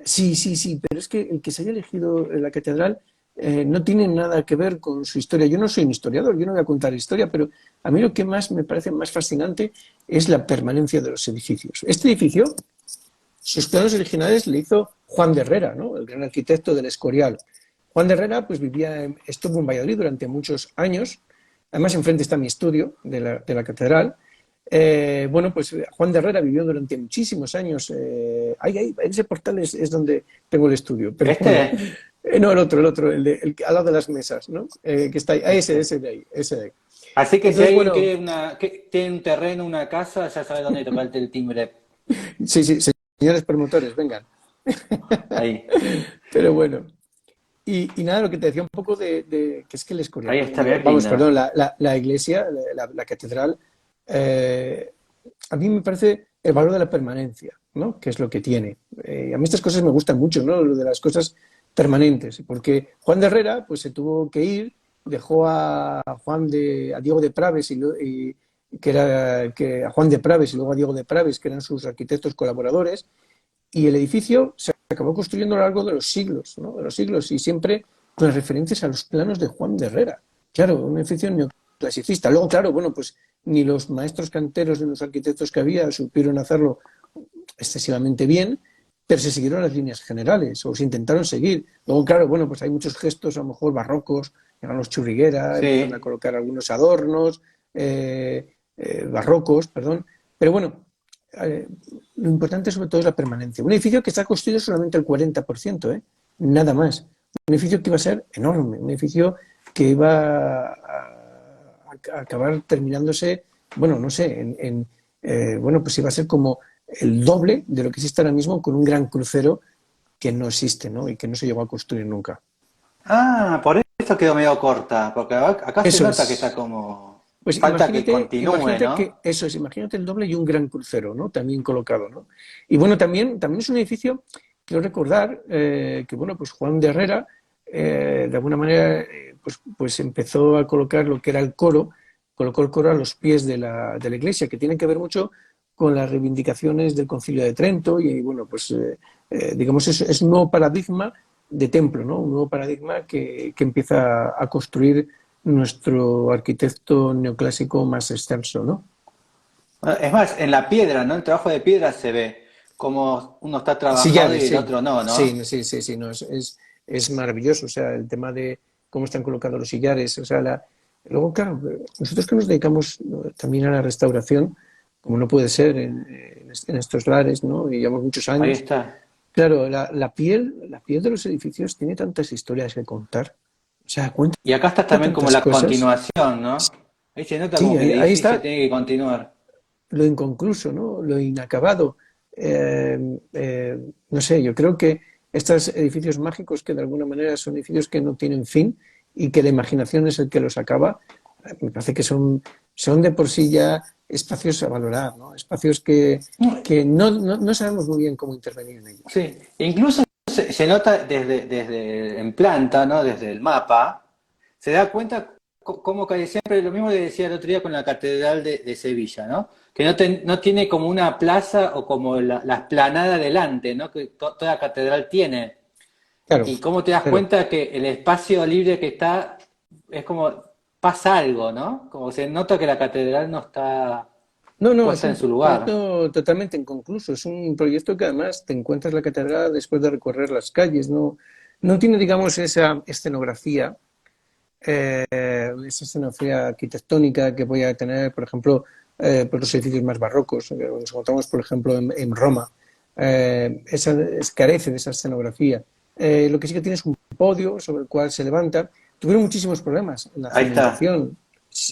Sí, sí, sí, pero es que el que se haya elegido la catedral no tiene nada que ver con su historia. Yo no soy un historiador, yo no voy a contar historia, pero a mí lo que más me parece más fascinante es la permanencia de los edificios. Este edificio, sus planos originales le hizo Juan de Herrera, ¿no? El gran arquitecto del Escorial. Juan de Herrera pues estuvo en Valladolid durante muchos años Además, enfrente está mi estudio de la catedral. Bueno, pues Juan de Herrera vivió durante muchísimos años. En ese portal es donde tengo el estudio. Pero bueno, ¿Este? no, el otro, al lado de las mesas, ¿no? Que está ahí. Este. Ese de ahí, ese de ahí. Así que si Entonces, alguien bueno, quiere tiene un terreno, una casa, ya sabe dónde tocarte el timbre. sí, sí, señores promotores, vengan. Ahí. Pero bueno. Y nada, lo que te decía un poco que es que el Ahí Escorial, está, bien vamos, lindo. perdón, la iglesia, la catedral, eh, a mí me parece el valor de la permanencia, ¿no? Que es lo que tiene. A mí estas cosas me gustan mucho, ¿no? Lo de las cosas permanentes, porque Juan de Herrera, pues se tuvo que ir, dejó a Diego de Praves a Juan de Praves y luego a Diego de Praves, que eran sus arquitectos colaboradores, y el edificio se acabó construyendo a lo largo de los siglos, ¿no? De los siglos, y siempre con las referencias a los planos de Juan de Herrera. Claro, un edificio neoclasicista. Luego, claro, bueno, pues ni los maestros canteros ni los arquitectos que había supieron hacerlo excesivamente bien, pero se siguieron las líneas generales, o se intentaron seguir. Luego, claro, bueno, pues hay muchos gestos, a lo mejor barrocos, llegaron los Churriguera, empezaron a Sí. colocar algunos adornos, barrocos, perdón, pero bueno, eh, lo importante sobre todo es la permanencia. Un edificio que está construido solamente el 40%, ¿eh? Nada más. Un edificio que iba a ser enorme, un edificio que iba a acabar terminándose, bueno, no sé, bueno, pues iba a ser como el doble de lo que existe ahora mismo con un gran crucero que no existe, ¿no? Y que no se llegó a construir nunca. Ah, por eso quedó medio corta, porque acá se Eso nota que está es. como... Pues Falta que continúe, imagínate ¿no? que eso es, imagínate el doble y un gran crucero, ¿no? También colocado, ¿no? Y bueno, también es un edificio, quiero recordar, que bueno, pues Juan de Herrera, de alguna manera, pues empezó a colocar lo que era el coro, colocó el coro a los pies de la iglesia, que tienen que ver mucho con las reivindicaciones del Concilio de Trento y bueno, pues digamos, es un nuevo paradigma de templo, ¿no? Un nuevo paradigma que empieza a construir nuestro arquitecto neoclásico más extenso, ¿no? Es más, en la piedra, ¿no? El trabajo de piedra se ve como uno está trabajado y Sillares, el sí. otro no, ¿no? Sí, sí, sí, sí, no, es maravilloso. O sea, el tema de cómo están colocados los sillares. O sea, luego, claro, nosotros que nos dedicamos también a la restauración, como no puede ser en estos lares, ¿no? Y llevamos muchos Ahí años. está. Claro, la piel de los edificios tiene tantas historias que contar. O sea, cuenta Y acá está también como tantas la cosas. continuación, ¿no? Ahí se nota Sí, como que el ahí edificio está tiene que continuar. lo inconcluso, ¿no? Lo inacabado. No sé, yo creo que estos edificios mágicos que de alguna manera son edificios que no tienen fin y que la imaginación es el que los acaba, me parece que son de por sí ya espacios a valorar, ¿no? Espacios que no sabemos muy bien cómo intervenir en ellos. Sí, incluso se nota desde en planta, ¿no? Desde el mapa, se da cuenta como que siempre lo mismo le decía el otro día con la Catedral de Sevilla, ¿no? Que no tiene como una plaza o como la explanada delante, ¿no? Que toda catedral tiene. Claro, Y cómo te das claro. cuenta que el espacio libre que está es como pasa algo, ¿no? Como se nota que la catedral no está No, no, es puesta en un su lugar. proyecto totalmente inconcluso. Es un proyecto que además te encuentras la catedral después de recorrer las calles. No tiene, digamos, esa escenografía arquitectónica que voy a tener, por ejemplo, por los edificios más barrocos. Nos encontramos, por ejemplo, en Roma. Carece de esa escenografía. Lo que sí que tiene es un podio sobre el cual se levanta. Tuvieron muchísimos problemas en la Ahí está. cimentación.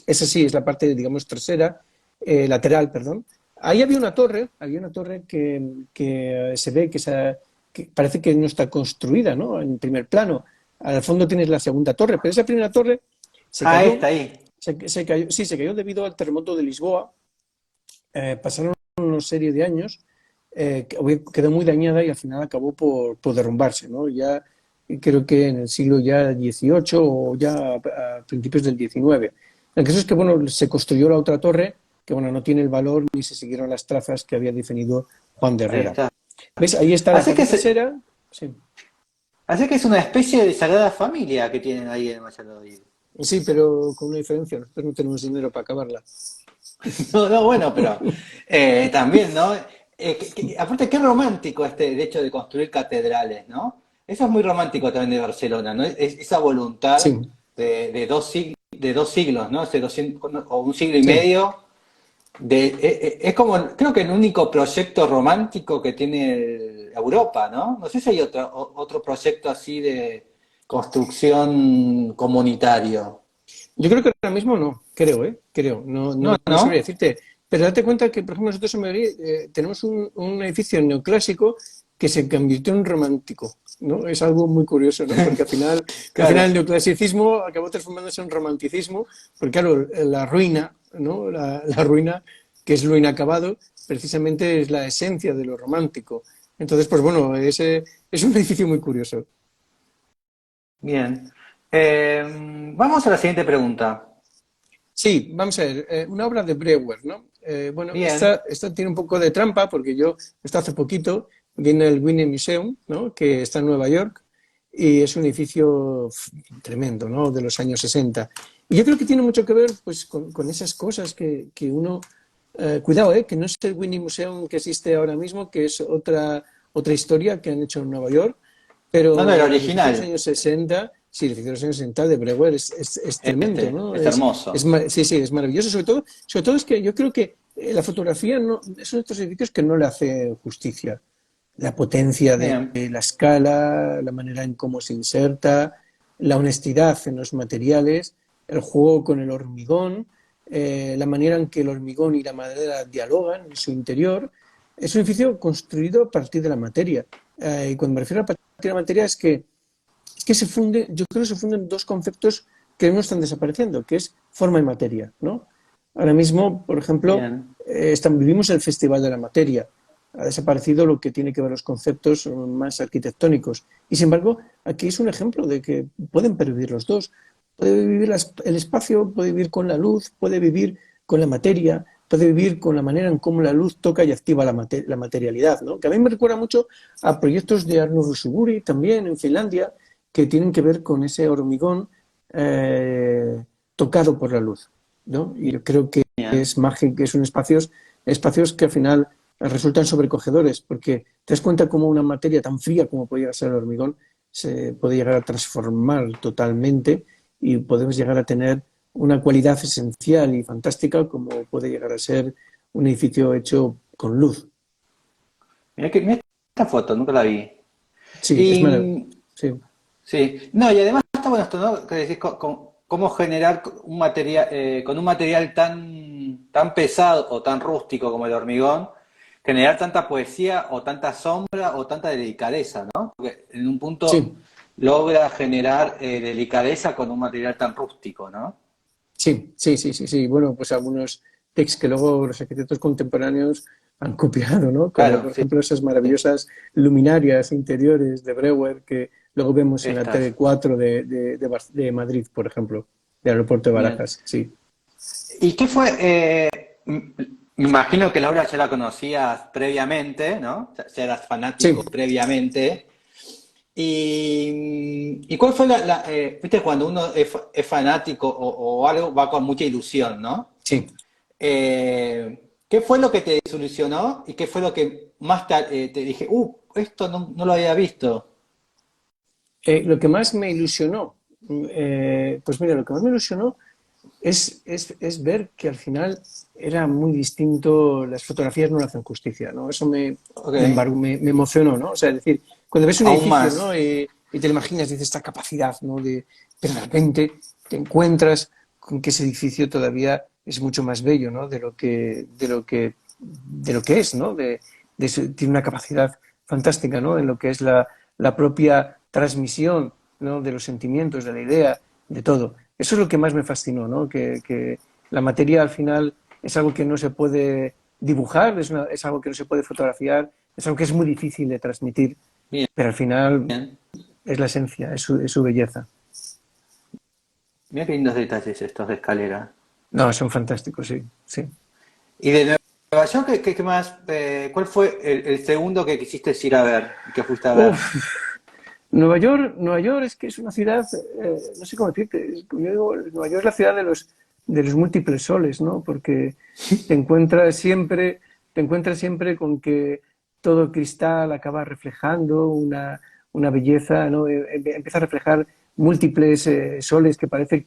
Esa sí es la parte, digamos, trasera, lateral, perdón. Ahí había una torre que se ve que parece que no está construida, ¿no? En primer plano. Al fondo tienes la segunda torre, pero esa primera torre se Ah, cayó, está ahí. se cayó, sí, se cayó debido al terremoto de Lisboa. Pasaron una serie de años, quedó muy dañada y al final acabó por derrumbarse, ¿no? Ya creo que en el siglo ya XVIII o ya a principios del XIX. El caso es que, bueno, se construyó la otra torre, que, bueno, no tiene el valor ni se siguieron las trazas que había definido Juan de Ahí Herrera. está. ¿Ves? Ahí está la Así que parte es, trasera. Sí. así que es una especie de sagrada familia que tienen ahí en Valladolid. Sí, pero con una diferencia, nosotros no tenemos dinero para acabarla. No, no, bueno, pero también, ¿no? Aparte, qué romántico el hecho de construir catedrales, ¿no? Eso es muy romántico también de Barcelona, ¿no? Esa voluntad Sí, de dos siglos de 2 siglos, ¿no? Hace 200, o un siglo y Sí. medio. Es como, creo que el único proyecto romántico que tiene Europa, ¿no? No sé si hay otro proyecto así de construcción comunitario. Yo creo que ahora mismo no, creo, ¿eh? Creo, No, no sabría ¿no? decirte. Pero date cuenta que, por ejemplo, nosotros en Madrid tenemos un edificio neoclásico que se convirtió en romántico, ¿no? Es algo muy curioso, ¿no? Porque al final Claro. el neoclasicismo acabó transformándose en romanticismo, porque claro, la ruina, ¿no? La ruina, que es lo inacabado, precisamente es la esencia de lo romántico. Entonces, pues bueno, es un edificio muy curioso. Bien. Vamos a la siguiente pregunta. Sí, vamos a ver, una obra de Breuer, ¿no? Bueno, Bien. esta tiene un poco de trampa porque yo, esto hace poquito, viene el Winnie Museum, ¿no? Que está en Nueva York y es un edificio tremendo, ¿no? De los años 60. Y yo creo que tiene mucho que ver pues, con esas cosas que uno... cuidado, que no es el Winnie Museum que existe ahora mismo, que es otra historia que han hecho en Nueva York, No, no, el pero el edificio de los original. años 60, sí, el edificio de los años 60 de Breuer es tremendo, ¿no? Es hermoso. Sí, sí, es maravilloso. Sobre todo es que yo creo que la fotografía no, es uno de estos edificios que no le hace justicia. La potencia Bien. de la escala, la manera en cómo se inserta, la honestidad en los materiales, el juego con el hormigón, la manera en que el hormigón y la madera dialogan en su interior. Es un edificio construido a partir de la materia. Y cuando me refiero a partir de la materia es que se funde, yo creo que se funden dos conceptos que no están desapareciendo, que es forma y materia, ¿no? Ahora mismo, por ejemplo, Bien. vivimos el Festival de la Materia. Ha desaparecido lo que tiene que ver los conceptos más arquitectónicos. Y sin embargo, aquí es un ejemplo de que pueden pervivir los dos. Puede vivir el espacio, puede vivir con la luz, puede vivir con la materia, puede vivir con la manera en cómo la luz toca y activa la materialidad, ¿no? Que a mí me recuerda mucho a proyectos de Arno Rusuburi, también en Finlandia, que tienen que ver con ese hormigón tocado por la luz, ¿no? Y yo creo que Bien. es mágico, que son espacios que al final resultan sobrecogedores, porque te das cuenta cómo una materia tan fría como puede llegar a ser el hormigón se puede llegar a transformar totalmente y podemos llegar a tener una cualidad esencial y fantástica como puede llegar a ser un edificio hecho con luz. Mira esta foto, nunca la vi. Sí, es maravilloso. Y Sí, sí, no, y además está bueno esto, ¿no? Que decís cómo generar un material, con un material tan pesado o tan rústico como el hormigón, generar tanta poesía o tanta sombra o tanta delicadeza, ¿no? Porque en un punto sí, logra generar delicadeza con un material tan rústico, ¿no? sí. Bueno, pues algunos textos que luego los arquitectos contemporáneos han copiado, ¿no? Como Claro, por sí, ejemplo esas maravillosas luminarias interiores de Breuer que luego vemos en la estas. T4 de Madrid, por ejemplo, del aeropuerto de Bien. Barajas. Sí, ¿Y qué fue? Me imagino que la obra ya la conocías previamente, ¿no? Ya eras fanático sí, previamente. ¿Y cuál fue viste, cuando uno es fanático o algo, va con mucha ilusión, ¿no? sí. ¿Qué fue lo que te desilusionó y qué fue lo que más te dije, esto no lo había visto? Lo que más me ilusionó, pues mira, lo que más me ilusionó es ver que al final era muy distinto, las fotografías no le hacen justicia, ¿no? Eso Ok, me emocionó, ¿no? O sea, es decir, cuando ves un aún edificio, ¿no? más. Y te lo imaginas, dices, esta capacidad, ¿no? Pero de repente te encuentras con que ese edificio todavía es mucho más bello, ¿no? De lo que es, ¿no? Tiene una capacidad fantástica, ¿no? En lo que es la propia transmisión, ¿no? De los sentimientos, de la idea, de todo. Eso es lo que más me fascinó, ¿no? Que la materia al final es algo que no se puede dibujar, es algo que no se puede fotografiar, es algo que es muy difícil de transmitir, Bien, pero al final bien. es la esencia, es su belleza. Mira qué lindos detalles estos de escalera. No, son fantásticos, sí, sí. ¿Y de Nueva York qué más? ¿Cuál fue el segundo que quisiste ir a ver y que fuiste a ver? Uf, Nueva York es que es una ciudad, no sé cómo decirte, yo digo, Nueva York es la ciudad de los múltiples soles, ¿no? Porque te encuentras siempre, te encuentras siempre con que todo cristal acaba reflejando una belleza, ¿no? Empieza a reflejar múltiples soles que parece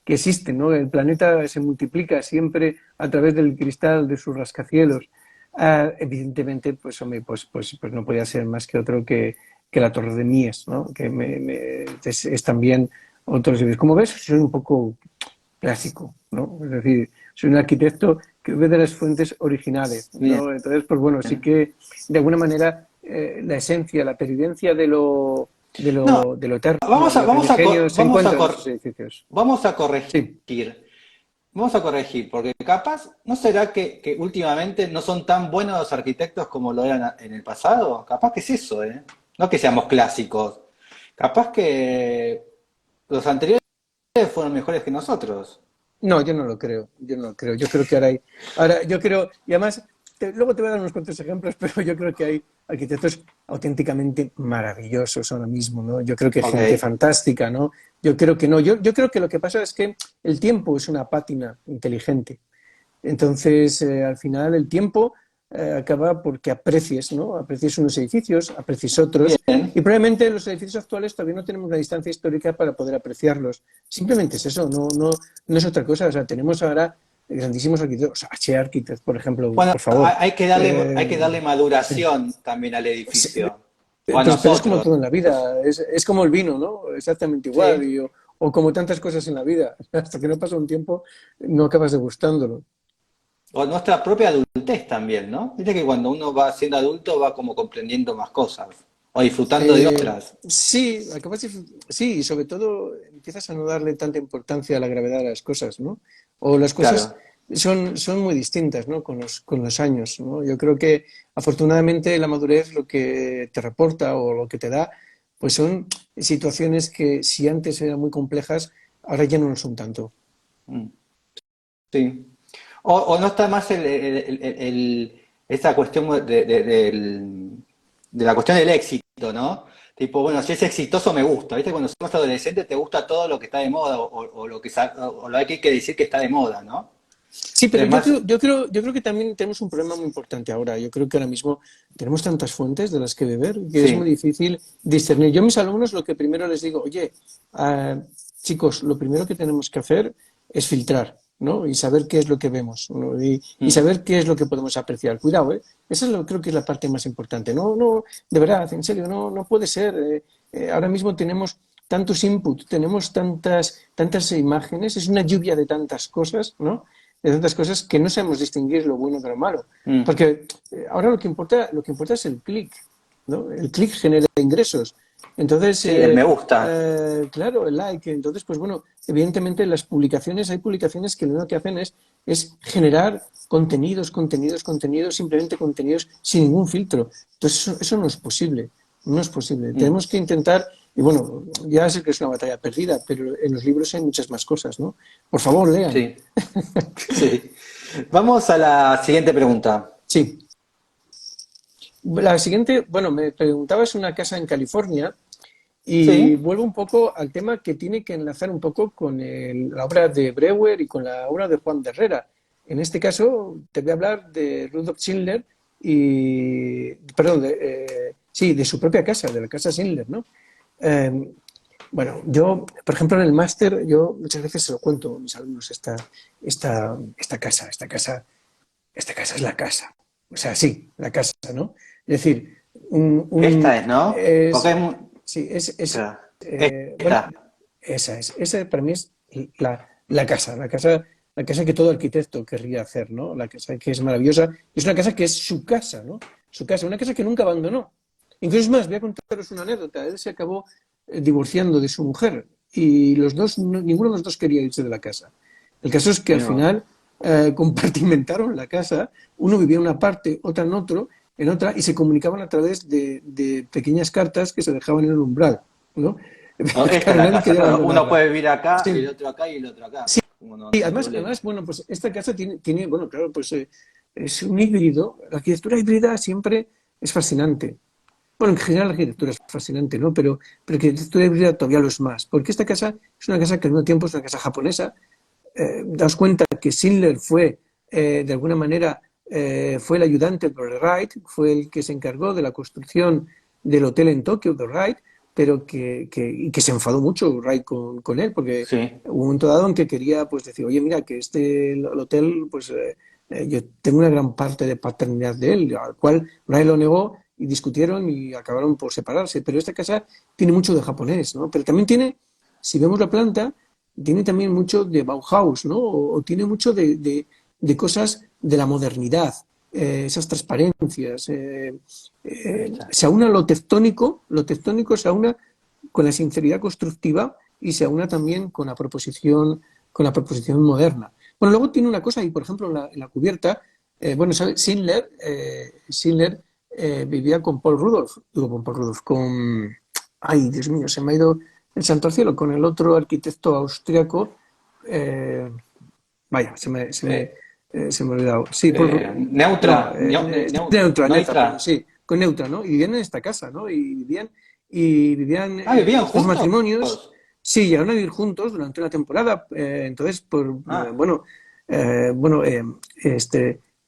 que existen, ¿no? El planeta se multiplica siempre a través del cristal de sus rascacielos. Evidentemente, pues, hombre, pues no podía ser más que otro que la Torre de Mies, ¿no? Que es también otro. Como ves, soy un poco clásico, ¿no? Es decir, soy un arquitecto que ve de las fuentes originales, Bien. ¿no? Entonces, pues bueno, sí que de alguna manera la esencia, la pervivencia No, de lo eterno, de lo primigenio se encuentra en esos edificios. vamos a Sí. corregir. Vamos a corregir, porque capaz, ¿no será que últimamente no son tan buenos los arquitectos como lo eran en el pasado? Capaz que es eso, ¿eh? No que seamos clásicos. Capaz que los anteriores fueron mejores que nosotros. No, yo no lo creo, yo no lo creo. Yo creo que ahora yo creo, y además, luego te voy a dar unos cuantos ejemplos, pero yo creo que hay arquitectos auténticamente maravillosos ahora mismo, ¿no? Yo creo que hay Ok, gente fantástica, ¿no? Yo creo que no, yo creo que lo que pasa es que el tiempo es una pátina inteligente. Entonces, al final, el tiempo acaba porque aprecies, ¿no? Aprecies unos edificios, aprecies otros, bien. y probablemente los edificios actuales todavía no tenemos la distancia histórica para poder apreciarlos. Simplemente es eso, no es otra cosa. O sea, tenemos ahora grandísimos arquitectos, H. Architect, por ejemplo, Bueno, por favor. hay que darle Sí. maduración también al Sí, edificio. O a pero es como nosotros. todo en la vida, es como el vino, ¿no? Exactamente igual, Sí. o como tantas cosas en la vida. Hasta que no pasa un tiempo, no acabas degustándolo. O nuestra propia adultez también, ¿no? Viste que cuando uno va siendo adulto va como comprendiendo más cosas. O disfrutando de otras. Sí, sí, y sobre todo empiezas a no darle tanta importancia a la gravedad de las cosas, ¿no? O las cosas Claro. son muy distintas, ¿no? Con los años, ¿no? Yo creo que afortunadamente la madurez lo que te reporta o lo que te da, pues son situaciones que si antes eran muy complejas, ahora ya no lo son tanto. Mm, sí. O no está más esa cuestión de la cuestión del éxito, ¿no? Tipo, bueno, si es exitoso me gusta, ¿viste? Cuando somos adolescentes te gusta todo lo que está de moda o lo que o lo que hay que decir que está de moda, ¿no? Sí, pero Es más, yo creo que también tenemos un problema muy importante ahora. Yo creo que ahora mismo tenemos tantas fuentes de las que beber que es muy sí, difícil discernir. Yo a mis alumnos lo que primero les digo, oye, chicos, lo primero que tenemos que hacer es filtrar, ¿no? Y saber qué es lo que vemos, ¿no? Y mm, saber qué es lo que podemos apreciar. Cuidado, ¿eh? Esa es creo que es la parte más importante. No, de verdad, en serio, no puede ser. Ahora mismo tenemos tantos inputs, tenemos tantas imágenes, es una lluvia de tantas cosas, ¿no? De tantas cosas que no sabemos distinguir lo bueno de lo malo. mm, Porque ahora lo que importa es el clic, ¿no? El clic genera ingresos. Entonces, sí, el me gusta. claro, el like. Entonces, pues bueno, evidentemente las publicaciones, hay publicaciones que lo único que hacen es generar contenidos, simplemente contenidos sin ningún filtro. Entonces, eso no es posible. No es posible. Mm, Tenemos que intentar, y bueno, ya sé que es una batalla perdida, pero en los libros hay muchas más cosas, ¿no? Por favor, lean. sí, sí. Vamos a la siguiente pregunta. Sí. La siguiente, bueno, me preguntabas una casa en California y Sí, vuelvo un poco al tema que tiene que enlazar un poco con la obra de Breuer y con la obra de Juan de Herrera. En este caso, te voy a hablar de Rudolf Schindler y, perdón, sí, de su propia casa, de la casa Schindler, ¿no? Eh, bueno, yo, por ejemplo, en el máster, yo muchas veces se lo cuento a mis alumnos, esta casa es la casa. O sea, sí, la casa, ¿no? Es decir, esta es, ¿no? Porque es, hay sí, claro, bueno, esta. esa para mí es la casa que todo arquitecto querría hacer, ¿no? La casa que es maravillosa, es una casa que es su casa, ¿no? Su casa, una casa que nunca abandonó. Incluso es más, voy a contaros una anécdota. Él se acabó divorciando de su mujer y los dos, ninguno de los dos quería irse de la casa. El caso es que al Mira vos. final compartimentaron la casa, uno vivía en una parte, otra en otra, y se comunicaban a través de pequeñas cartas que se dejaban en el umbral, ¿no? No, esta es Claro, la nadie casa, quería claro. Uno abandonarla. puede vivir acá, el Sí, otro acá y el otro acá. sí, Como no, y no hay además, problema. bueno, pues esta casa bueno, claro, pues es un híbrido. La arquitectura híbrida siempre es fascinante. Bueno, en general la arquitectura es fascinante, ¿no? Pero la arquitectura híbrida todavía lo es más, porque esta casa es una casa que al mismo tiempo es una casa japonesa. Daos cuenta que Schindler fue, de alguna manera, fue el ayudante de Wright, fue el que se encargó de la construcción del hotel en Tokio, de Wright, pero y que se enfadó mucho Wright con él, porque Sí. hubo un momento dado en que quería pues decir, oye, mira, que el hotel, pues yo tengo una gran parte de paternidad de él, al cual Wright lo negó y discutieron y acabaron por separarse. Pero esta casa tiene mucho de japonés, ¿no? Pero también tiene, si vemos la planta, tiene también mucho de Bauhaus, ¿no? O tiene mucho de cosas de la modernidad, esas transparencias. Ahí está. Se aúna lo tectónico se aúna con la sinceridad constructiva y se aúna también con la proposición moderna. Bueno, luego tiene una cosa, y por ejemplo en la cubierta, bueno, ¿sabe? Schindler vivía con Paul Rudolph, digo con Paul Rudolph, ay, Dios mío, se me ha ido el santo al cielo, con el otro arquitecto austriaco, eh, vaya, Eh, se me ha olvidado. Sí, no, Neutra. Neutra, Neutra, Neutra. perdón, sí, con Neutra, ¿no? Y vivían en esta casa, ¿no? Y vivían Ah, ¿vivían dos juntos? matrimonios, sí, llegaron a vivir juntos durante una temporada. Entonces, Ah, bueno, bueno, eran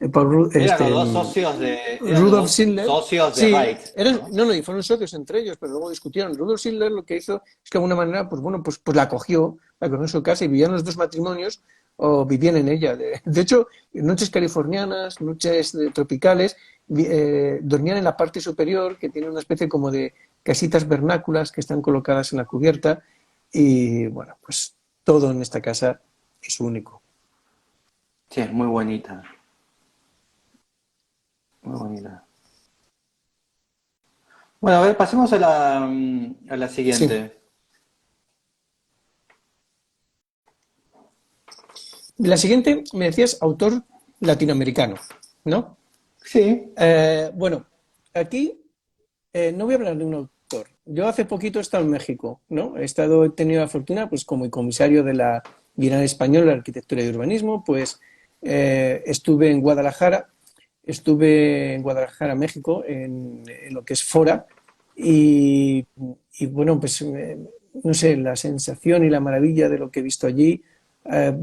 los dos socios eran los Rudolf dos Schindler, socios de sí, Wright, eran, ¿no? no, no, y fueron socios entre ellos, pero luego discutieron. Rudolf Schindler lo que hizo es que de alguna manera, pues bueno, pues la cogió en su casa y vivían los dos matrimonios o vivían en ella. De hecho, noches californianas, noches tropicales, dormían en la parte superior, que tiene una especie como de casitas vernáculas que están colocadas en la cubierta y bueno, pues todo en esta casa es único. Sí, es muy bonita. Muy bonita. Bueno, a ver, pasemos a la Sí. siguiente. La siguiente, me decías, autor latinoamericano, ¿no? Sí. Bueno, aquí no voy a hablar de un autor. Yo hace poquito he estado en México, ¿no? He tenido la fortuna, pues como comisario de la Bienal Española de Arquitectura y Urbanismo, pues estuve en Guadalajara, México, en lo que es Fora, y, y bueno, pues no sé, la sensación y la maravilla de lo que he visto allí,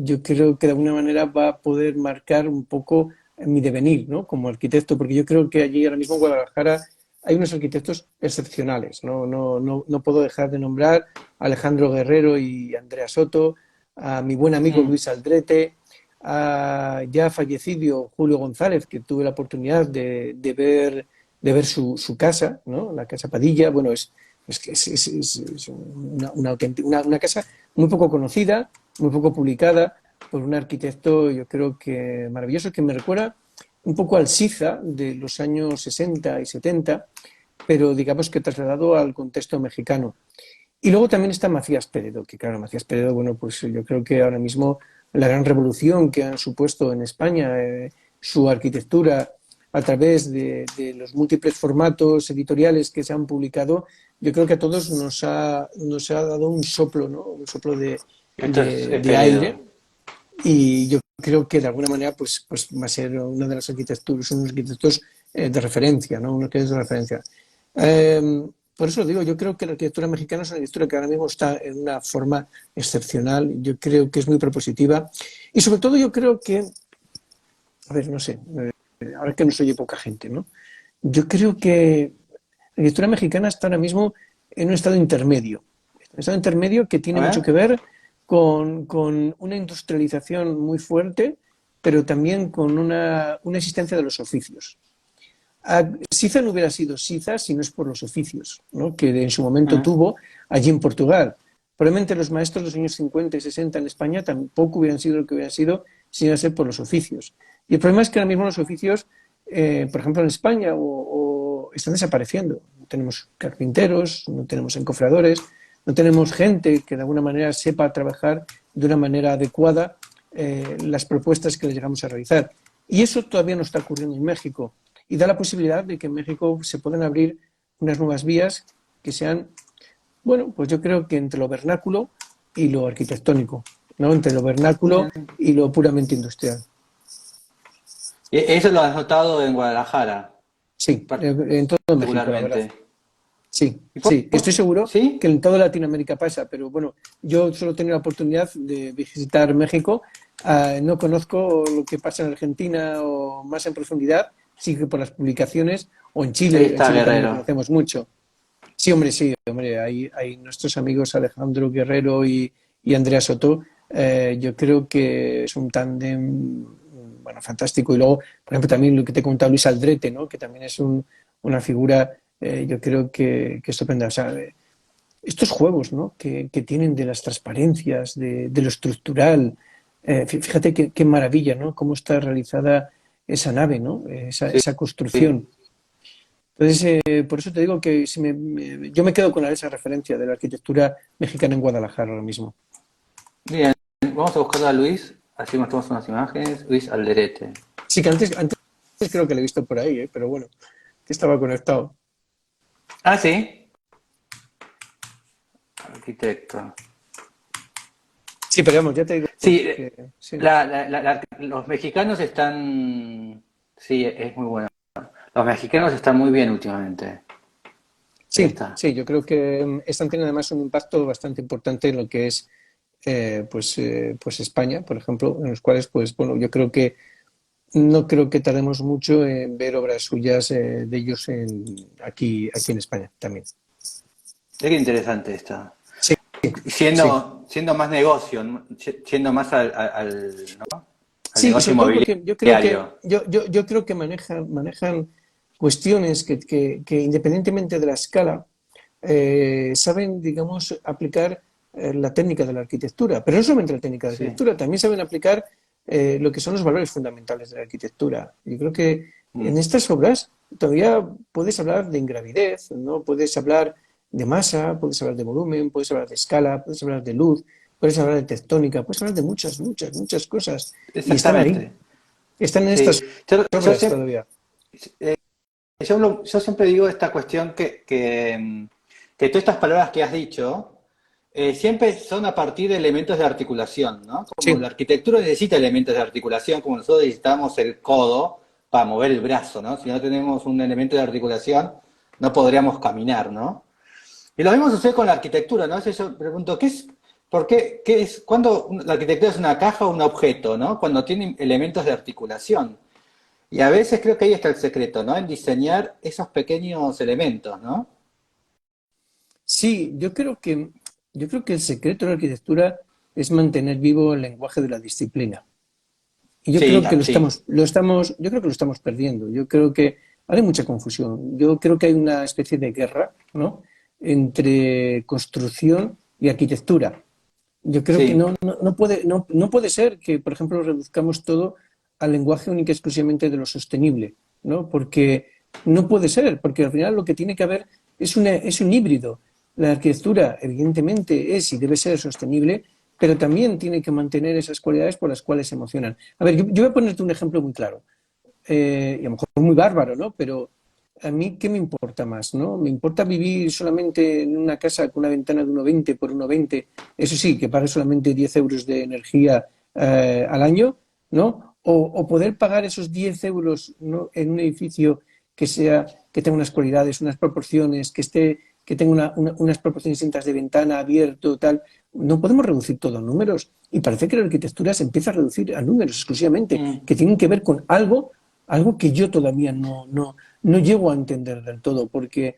yo creo que de alguna manera va a poder marcar un poco mi devenir, ¿no? Como arquitecto, porque yo creo que allí ahora mismo en Guadalajara hay unos arquitectos excepcionales. No puedo dejar de nombrar a Alejandro Guerrero y Andrea Soto, a mi buen amigo Mm. Luis Aldrete, a ya fallecido Julio González, que tuve la oportunidad de ver su casa, ¿no? La Casa Padilla. Bueno, es una casa muy poco conocida, muy poco publicada, por un arquitecto, yo creo que maravilloso, que me recuerda un poco al Siza de los años 60 y 70, pero digamos que trasladado al contexto mexicano. Y luego también está Macías Peredo, que claro, Macías Peredo, bueno, pues yo creo que ahora mismo la gran revolución que han supuesto en España, su arquitectura a través de los múltiples formatos editoriales que se han publicado, yo creo que a todos nos ha dado un soplo, ¿no? Un soplo Esto es de aire, Peredo. y yo creo que de alguna manera pues va a ser una de las arquitecturas, unos arquitectos de referencia, ¿no? Unos arquitectos de referencia. Por eso digo, yo creo que la arquitectura mexicana es una arquitectura que ahora mismo está en una forma excepcional. Yo creo que es muy propositiva. Y sobre todo yo creo que, a ver, no sé, ahora que nos oye poca gente, ¿no? Yo creo que la arquitectura mexicana está ahora mismo en un estado intermedio. Un estado intermedio que A tiene mucho que ver. ver con una industrialización muy fuerte, pero también con una existencia de los oficios. Siza no hubiera sido Siza si no es por los oficios, ¿no? Que en su momento Mm. tuvo allí en Portugal. Probablemente los maestros de los años 50 y 60 en España tampoco hubieran sido lo que hubieran sido si no ser por los oficios. Y el problema es que ahora mismo los oficios, por ejemplo en España, están desapareciendo. No tenemos carpinteros, no tenemos encofradores, no tenemos gente que de alguna manera sepa trabajar de una manera adecuada las propuestas que les llegamos a realizar. Y eso todavía no está ocurriendo en México, y da la posibilidad de que en México se puedan abrir unas nuevas vías que sean, bueno, pues yo creo que entre lo vernáculo y lo arquitectónico, ¿no? Entre lo vernáculo Bien. y lo puramente industrial. Eso lo has notado en Guadalajara, Sí, en todo México, la verdad. particularmente. Sí, ¿Y sí. Estoy seguro que sí? en toda Latinoamérica pasa, pero bueno, yo solo he tenido la oportunidad de visitar México. No conozco lo que pasa en Argentina o más en profundidad, sí que por las publicaciones, o Ahí En está Chile también lo Guerrero. conocemos mucho. Sí, hombre, hay nuestros amigos Alejandro Guerrero y Andrea Soto. Yo creo que es un tándem, bueno, fantástico. Y luego, por ejemplo, también lo que te he contado, Luis Aldrete, ¿no? Que también es una figura, yo creo que estupenda. O sea, estos juegos, ¿no? Que tienen de las transparencias, de lo estructural. Fíjate qué maravilla, ¿no? Cómo está realizada esa nave, ¿no? Sí, Esa sí. construcción. Entonces, por eso te digo que si yo me quedo con esa referencia de la arquitectura mexicana en Guadalajara ahora mismo. Bien, vamos a buscar a Luis, así mostramos unas imágenes. Luis Alderete. Sí, que antes creo que lo he visto por ahí, pero bueno, que estaba conectado. Ah, sí, arquitecto. Sí, pero vamos, ya te digo Sí, que sí. los mexicanos están... Sí, es muy bueno. Los mexicanos están muy bien últimamente. Sí, Está. sí, yo creo que están teniendo además un impacto bastante importante en lo que es pues España, por ejemplo, en los cuales, pues bueno, yo creo que no creo que tardemos mucho en ver obras suyas de ellos aquí en España también. Es que interesante está. Sí, sí. Siendo más negocio, ¿no? Siendo más ¿no? Al Sí, y negocio sobre todo porque inmobiliario. yo creo que manejan cuestiones que independientemente de la escala, saben, digamos, aplicar la técnica de la arquitectura, pero no solamente la técnica de la Sí. arquitectura, también saben aplicar lo que son los valores fundamentales de la arquitectura. Yo creo que en Mm. estas obras todavía puedes hablar de ingravidez, ¿no? Puedes hablar de masa, puedes hablar de volumen, puedes hablar de escala, puedes hablar de luz, puedes hablar de tectónica, puedes hablar de muchas cosas. Y están ahí, Exactamente. están en Sí. estas Yo obras siempre, todavía. yo siempre digo esta cuestión que todas estas palabras que has dicho siempre son a partir de elementos de articulación, ¿no? Como la Sí, arquitectura necesita elementos de articulación, como nosotros necesitamos el codo para mover el brazo, ¿no? Si no tenemos un elemento de articulación, no podríamos caminar, ¿no? Y lo mismo sucede con la arquitectura, ¿no? A veces yo pregunto, qué es, cuándo la arquitectura es una caja o un objeto, ¿no? Cuando tiene elementos de articulación. Y a veces creo que ahí está el secreto, ¿no? En diseñar esos pequeños elementos, ¿no? sí, yo creo que el secreto de la arquitectura es mantener vivo el lenguaje de la disciplina. Y yo Sí, creo que sí, yo creo que lo estamos perdiendo. Yo creo que hay mucha confusión. Yo creo que hay una especie de guerra, ¿no? Entre construcción y arquitectura. Yo creo que sí. no puede ser que, por ejemplo, reduzcamos todo al lenguaje única y exclusivamente de lo sostenible, ¿no? Porque no puede ser, porque al final lo que tiene que haber es un híbrido. La arquitectura, evidentemente, es y debe ser sostenible, pero también tiene que mantener esas cualidades por las cuales se emocionan. A ver, yo voy a ponerte un ejemplo muy claro, y a lo mejor muy bárbaro, ¿no? Pero a mí, ¿qué me importa más, no? ¿Me importa vivir solamente en una casa con una ventana de 1,20 por 1,20? Eso sí, que pague solamente 10 euros de energía al año, ¿no? O poder pagar esos 10 euros, ¿no? En un edificio que tenga unas cualidades, unas proporciones, que tenga unas proporciones distintas de ventana, abierto, tal. No podemos reducir todo a números. Y parece que la arquitectura se empieza a reducir a números exclusivamente, Mm, que tienen que ver con algo que yo todavía no llego a entender del todo, porque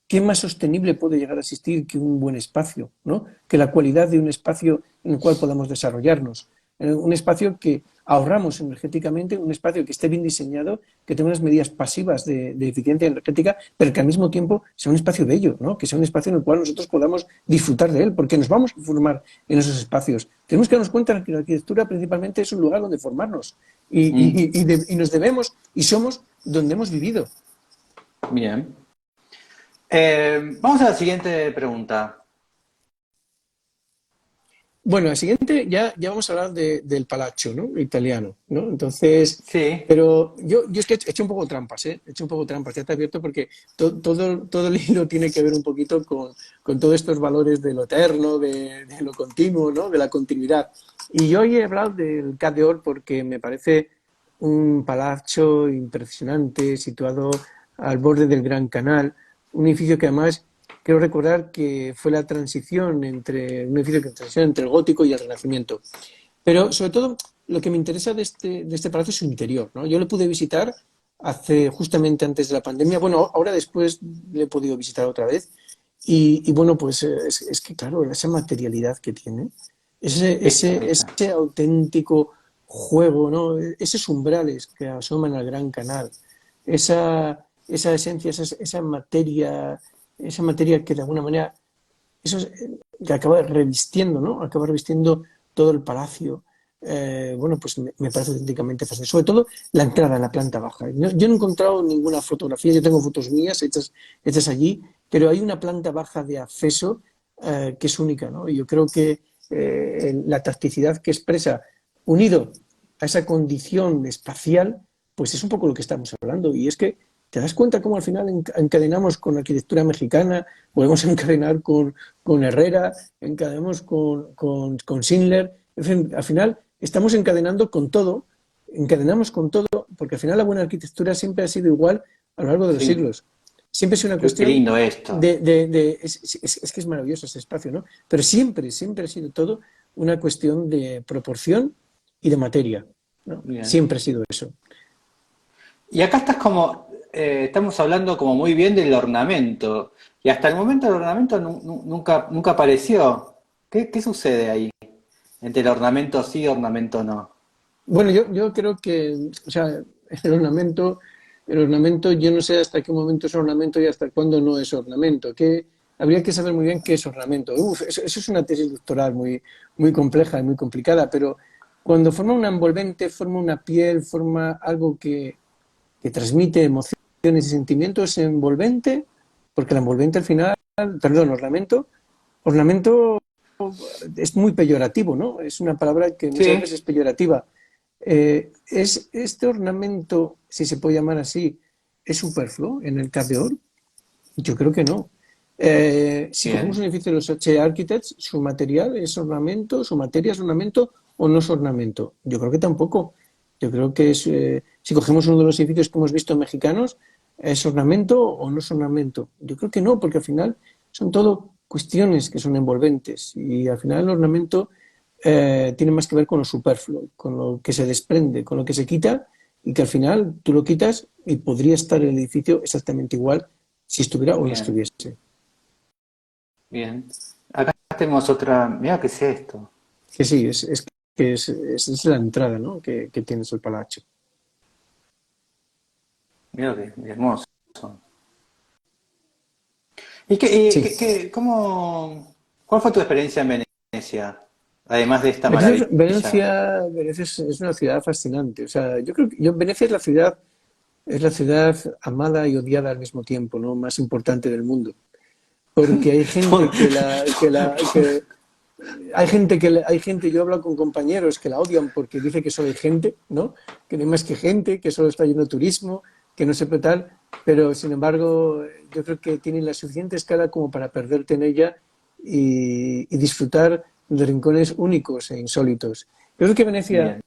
¿qué más sostenible puede llegar a existir que un buen espacio, ¿no? Que la cualidad de un espacio en el cual podamos desarrollarnos? Un espacio que ahorramos energéticamente, un espacio que esté bien diseñado, que tenga unas medidas pasivas de eficiencia energética, pero que al mismo tiempo sea un espacio bello, ¿no? Que sea un espacio en el cual nosotros podamos disfrutar de él, porque nos vamos a formar en esos espacios. Tenemos que darnos cuenta que la arquitectura principalmente es un lugar donde formarnos mm, y nos debemos y somos donde hemos vivido. bien. Vamos a la siguiente pregunta. Bueno, el siguiente ya vamos a hablar del Palazzo, ¿no? Italiano, ¿no? Entonces, Sí, pero yo es que he hecho un poco trampas, ¿eh? He hecho un poco trampas, ya te advierto, porque todo el hilo tiene que ver un poquito con todos estos valores de lo eterno, de lo continuo, ¿no? De la continuidad. Y yo hoy he hablado del Cap de Or porque me parece un palazzo impresionante, situado al borde del Gran Canal, un edificio que además quiero recordar que fue la transición entre un edificio que transición entre el gótico y el renacimiento. Pero sobre todo lo que me interesa de este palacio es su interior, ¿no? Yo lo pude visitar justamente antes de la pandemia. Bueno, ahora después le he podido visitar otra vez Y bueno, pues es que claro, esa materialidad que tiene, ese auténtico juego, ¿no? Esos umbrales que asoman al gran canal, esa esencia, esa materia que de alguna manera que acaba revistiendo, ¿no? Acaba revistiendo todo el palacio. Bueno, pues me parece auténticamente fascinante. Sobre todo la entrada en la planta baja. Yo no he encontrado ninguna fotografía, yo tengo fotos mías hechas allí, pero hay una planta baja de acceso que es única, ¿no? Y yo creo que la tacticidad que expresa, unido a esa condición espacial, pues es un poco lo que estamos hablando. Y es que te das cuenta cómo al final encadenamos con la arquitectura mexicana, podemos encadenar con Herrera, encadenamos con Schindler. En fin, al final estamos encadenamos con todo, porque al final la buena arquitectura siempre ha sido igual a lo largo de los Sí, siglos. Siempre es una qué cuestión lindo esto. es que es maravilloso ese espacio, ¿no? Pero siempre ha sido todo una cuestión de proporción y de materia, ¿no? Bien. Siempre ha sido eso. Y acá estás como, estamos hablando como muy bien del ornamento. Y hasta el momento el ornamento nunca apareció. ¿Qué sucede ahí? Entre el ornamento sí y ornamento no. Bueno, yo creo que, o sea, el ornamento, yo no sé hasta qué momento es ornamento y hasta cuándo no es ornamento. Habría que saber muy bien qué es ornamento. Uf, eso es una tesis doctoral muy compleja y muy complicada, pero cuando forma una envolvente, forma una piel, forma algo que transmite emociones y sentimientos, es envolvente, porque la envolvente al final, perdón, ornamento es muy peyorativo, ¿no? Es una palabra que muchas veces Sí, es peyorativa. ¿Es este ornamento, si se puede llamar así, es superfluo en el KPOR? Yo creo que no. Si cogemos un bien, edificio de los H Architects, ¿su material es ornamento, su materia es ornamento o no es ornamento? Yo creo que tampoco. Yo creo que si cogemos uno de los edificios que hemos visto mexicanos, ¿es ornamento o no es ornamento? Yo creo que no, porque al final son todo cuestiones que son envolventes y al final el ornamento tiene más que ver con lo superfluo, con lo que se desprende, con lo que se quita y que al final tú lo quitas y podría estar el edificio exactamente igual si estuviera o no bien, estuviese. bien. Acá tenemos otra. Mira qué es esto. Que sí, es la entrada, ¿no? que tienes el palacio. Mira qué hermoso. ¿Y Sí. cuál fue tu experiencia en Venecia? Además de esta Venecia, maravilla. Venecia es una ciudad fascinante. O sea, yo creo que Venecia es la ciudad amada y odiada al mismo tiempo, ¿no? Más importante del mundo. Porque hay gente hay gente, yo he hablado con compañeros que la odian porque dice que solo hay gente, ¿no? Que no hay más que gente, que solo está lleno de turismo, que no se puede tal, pero sin embargo yo creo que tienen la suficiente escala como para perderte en ella y disfrutar de rincones únicos e insólitos. Yo creo que Bien,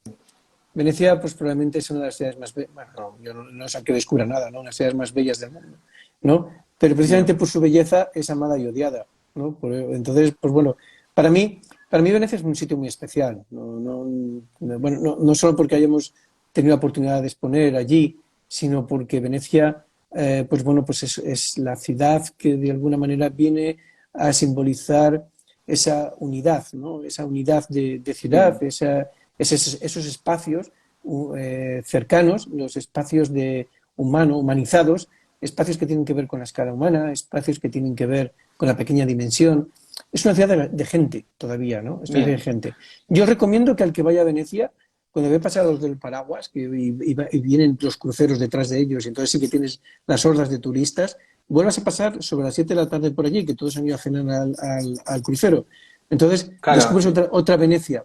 Venecia pues probablemente es una de las ciudades más bellas, bueno, no, yo no es que descubra nada, ¿no? Una de las ciudades más bellas del mundo, ¿no? Pero precisamente bien, por su belleza es amada y odiada, ¿no? Entonces, pues bueno, para mí, para mí Venecia es un sitio muy especial, bueno, no solo porque hayamos tenido la oportunidad de exponer allí, sino porque Venecia, pues bueno, pues es la ciudad que de alguna manera viene a simbolizar esa unidad, ¿no? Esa unidad de ciudad, bien, esos espacios cercanos, los espacios humanizados, espacios que tienen que ver con la escala humana, espacios que tienen que ver con la pequeña dimensión. Es una ciudad de gente todavía, ¿no? Es una ciudad de bien. gente. Yo recomiendo que al que vaya a Venecia, cuando ve pasar a los del paraguas, y vienen los cruceros detrás de ellos, y entonces sí que tienes las hordas de turistas, vuelvas a pasar sobre las 7 de la tarde por allí, que todos han ido a cenar al crucero. Entonces Claro, descubres otra Venecia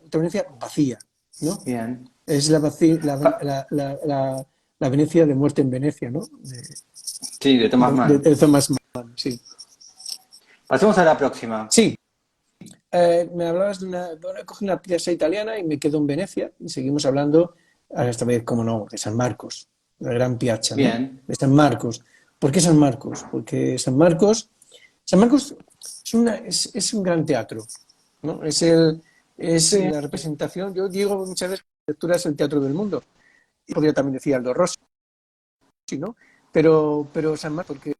vacía, ¿no? bien. Es Pa- la Venecia de Muerte en Venecia, ¿no? sí, de Thomas Mann. De Thomas Mann, sí. Pasemos a la próxima. Sí, me hablabas de bueno, cogí una pieza italiana y me quedo en Venecia y seguimos hablando, ahora esta vez, como no, de San Marcos, la gran piazza, ¿no? Bien, De San Marcos. ¿Por qué San Marcos? Porque San Marcos es un gran teatro, ¿no? Es sí, la representación, yo digo muchas veces que la arquitectura es el teatro del mundo. Y podría también decir Aldo Rossi, ¿no? Pero San Marcos, porque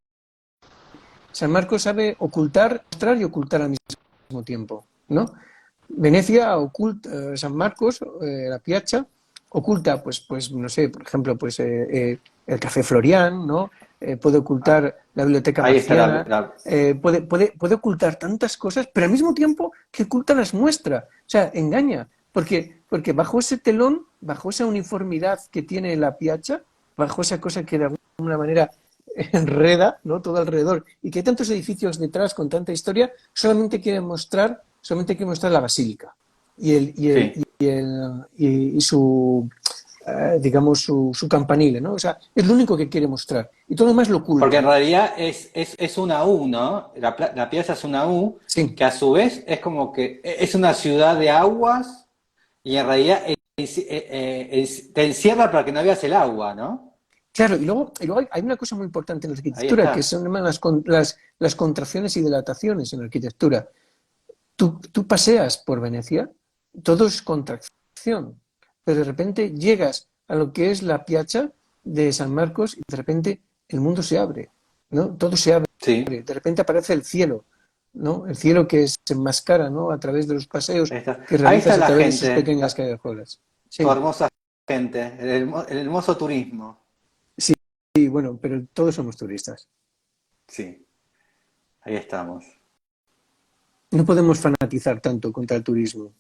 San Marcos sabe ocultar, mostrar y ocultar al mismo tiempo, ¿no? Venecia oculta, San Marcos, la Piazza, oculta, pues no sé, por ejemplo, el Café Florian, ¿no? Puede Ah, ocultar la Biblioteca ahí está Marciana, puede ocultar tantas cosas, pero al mismo tiempo que oculta las muestra, o sea, engaña, porque bajo ese telón, bajo esa uniformidad que tiene la Piazza, bajo esa cosa que de alguna manera enreda, ¿no? Todo alrededor, y que hay tantos edificios detrás con tanta historia, solamente quiere mostrar la basílica y sí. su digamos su campanile, ¿no? O sea, es lo único que quiere mostrar y todo lo demás lo Porque en oculta. realidad es una U, ¿no? La pieza es una U, Sí, que a su vez es como que es una ciudad de aguas y en realidad te encierra para que no veas el agua, ¿no? claro, y luego hay una cosa muy importante en la Ahí arquitectura que está. son las contracciones y dilataciones en la arquitectura. Tú paseas por Venecia, todo es contracción, pero de repente llegas a lo que es la Piazza de San Marcos y de repente el mundo se abre, ¿no? Todo se abre, Sí, de repente aparece el cielo, ¿no? El cielo que se enmascara, ¿no? A través de los paseos ahí está. que Ahí realizas está a la través de esas gente, pequeñas callejuelas. tu Sí, hermosa gente, el hermoso turismo. sí, bueno, pero todos somos turistas. Sí, ahí estamos. No podemos fanatizar tanto contra el turismo.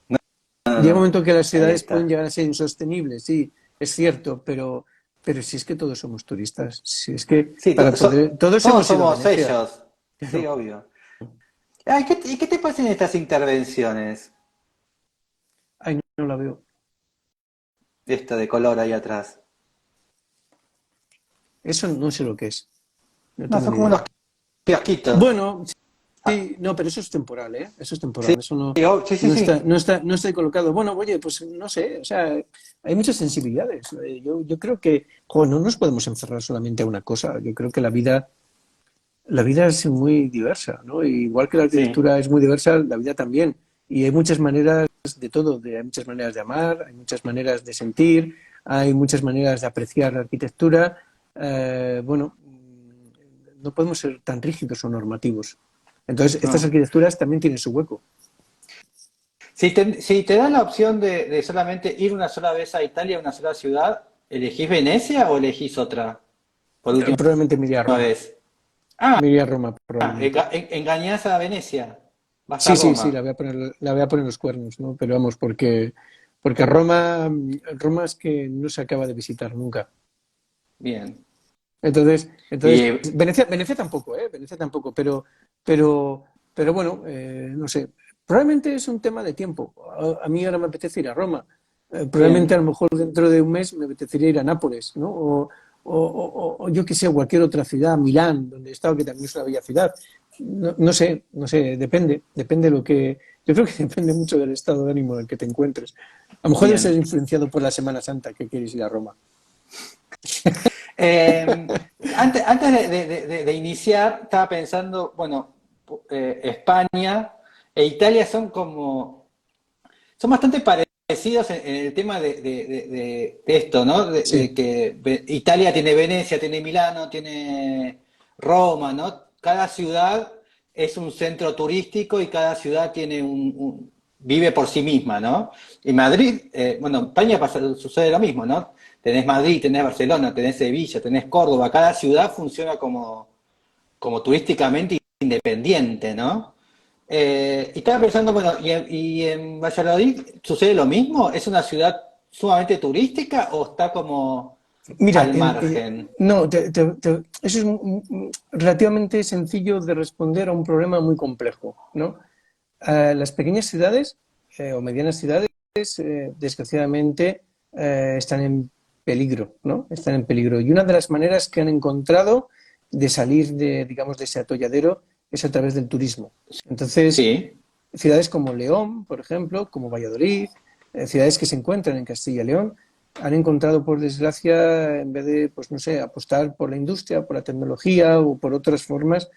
No, no, Llega un no. momento que las Ahí ciudades pueden está. llegar a ser insostenibles, sí, es cierto, pero si es que todos somos turistas, si es que Sí, para poder, todos todos hemos ido a somos Venecia, ellos. Sí, claro. obvio. Ay, ¿y qué te parecen estas intervenciones? Ay, no, no la veo. Esta de color ahí atrás. Eso no sé lo que es, no No, tengo son ni como unos idea. kiosquitos. Bueno, Ah, sí, no, pero eso es temporal, ¿eh? Eso es sí, temporal, eso no, sí, sí, no está, sí. no está colocado. Bueno, oye, pues no sé, o sea, hay muchas sensibilidades. Yo creo que, jo, no nos podemos encerrar solamente a una cosa. Yo creo que la vida es muy diversa, ¿no? Igual que la Sí. arquitectura es muy diversa, la vida también. Y hay muchas maneras de todo, hay muchas maneras de amar, hay muchas maneras de sentir, hay muchas maneras de apreciar la arquitectura. Bueno, no podemos ser tan rígidos o normativos. Entonces, estas No. arquitecturas también tienen su hueco. Si te dan la opción de solamente ir una sola vez a Italia, a una sola ciudad, ¿elegís Venecia o elegís otra por última Probablemente me iría a Roma. vez? Ah, Me iría a Roma, probablemente. engañás a Venecia. Vas a Sí, sí, sí, Roma. la voy a poner los cuernos, ¿no? Pero vamos, porque Roma es que no se acaba de visitar nunca. Bien. Entonces, Y Venecia tampoco, ¿eh? Venecia tampoco, pero, pero bueno, no sé. Probablemente es un tema de tiempo. A mí ahora me apetece ir a Roma. Probablemente a lo bien. mejor dentro de un mes me apetecería ir a Nápoles, ¿no? O yo que sé, cualquier otra ciudad, Milán, donde he estado, que también es una bella ciudad. No, no sé, depende lo que. Yo creo que depende mucho del estado de ánimo en el que te encuentres. A lo mejor debe ser Bien. influenciado por la Semana Santa que quieres ir a Roma. Antes de iniciar, estaba pensando, bueno, España e Italia son bastante parecidos en el tema de esto, ¿no? De Sí, que Italia tiene Venecia, tiene Milano, tiene Roma, ¿no? Cada ciudad es un centro turístico y cada ciudad tiene vive por sí misma, ¿no? Y Madrid, bueno, en España sucede lo mismo, ¿no? Tenés Madrid, tenés Barcelona, tenés Sevilla, tenés Córdoba, cada ciudad funciona como turísticamente independiente, ¿no? Y estaba pensando, bueno, ¿y en Valladolid sucede lo mismo? ¿Es una ciudad sumamente turística o está como mira, al margen? no, eso es relativamente sencillo de responder a un problema muy complejo, ¿no? Las pequeñas ciudades o medianas ciudades, desgraciadamente, están en peligro, ¿no? Están en peligro. Y una de las maneras que han encontrado de salir digamos, de ese atolladero es a través del turismo. Entonces, Sí, ciudades como León, por ejemplo, como Valladolid, ciudades que se encuentran en Castilla y León, han encontrado, por desgracia, en vez de, pues no sé, apostar por la industria, por la tecnología o por otras formas,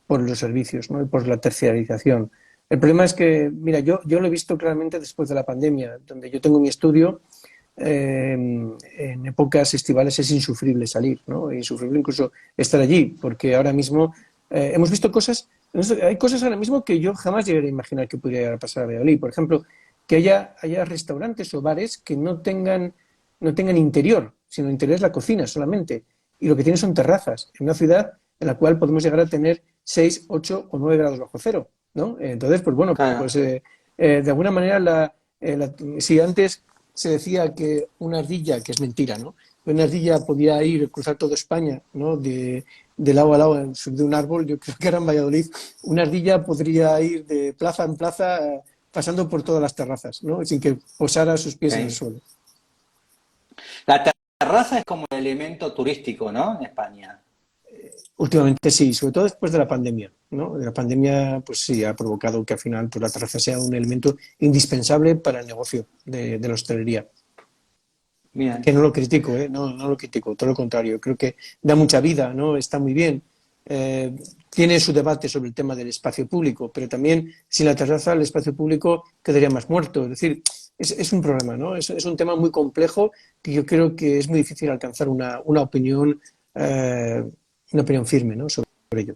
por los servicios, ¿no? Y por la terciarización. El problema es que, mira, yo lo he visto claramente después de la pandemia, donde yo tengo mi estudio. en épocas estivales es insufrible salir, ¿no? Insufrible incluso estar allí, porque ahora mismo hemos visto cosas, hay cosas ahora mismo que yo jamás llegaría a imaginar que pudiera pasar a Valladolid. Por ejemplo, que haya restaurantes o bares que no tengan interior, sino interior es la cocina solamente, y lo que tienen son terrazas, en una ciudad en la cual podemos llegar a tener 6, 8 o 9 grados bajo cero, ¿no? Entonces, pues bueno, Claro. pues de alguna manera, si antes se decía que una ardilla, que es mentira, ¿no? Una ardilla podía ir, cruzar toda España, ¿no? De lado a lado de un árbol, yo creo que era en Valladolid, una ardilla podría ir de plaza en plaza, pasando por todas las terrazas, ¿no? Sin que posara sus pies en el Ok. suelo. La terraza es como el elemento turístico, ¿no? En España. Últimamente sí, sobre todo después de la pandemia, ¿no? La pandemia, pues sí, ha provocado que al final pues, la terraza sea un elemento indispensable para el negocio de la hostelería. Que Bien. no lo critico, ¿eh? No, no lo critico, todo lo contrario. Creo que da mucha vida, ¿no? Está muy bien. Eh, Tiene su debate sobre el tema del espacio público, pero también sin la terraza el espacio público quedaría más muerto. Es decir, es un problema, ¿no? Es un tema muy complejo que yo creo que es muy difícil alcanzar eh, una opinión firme, ¿no? Sobre ello.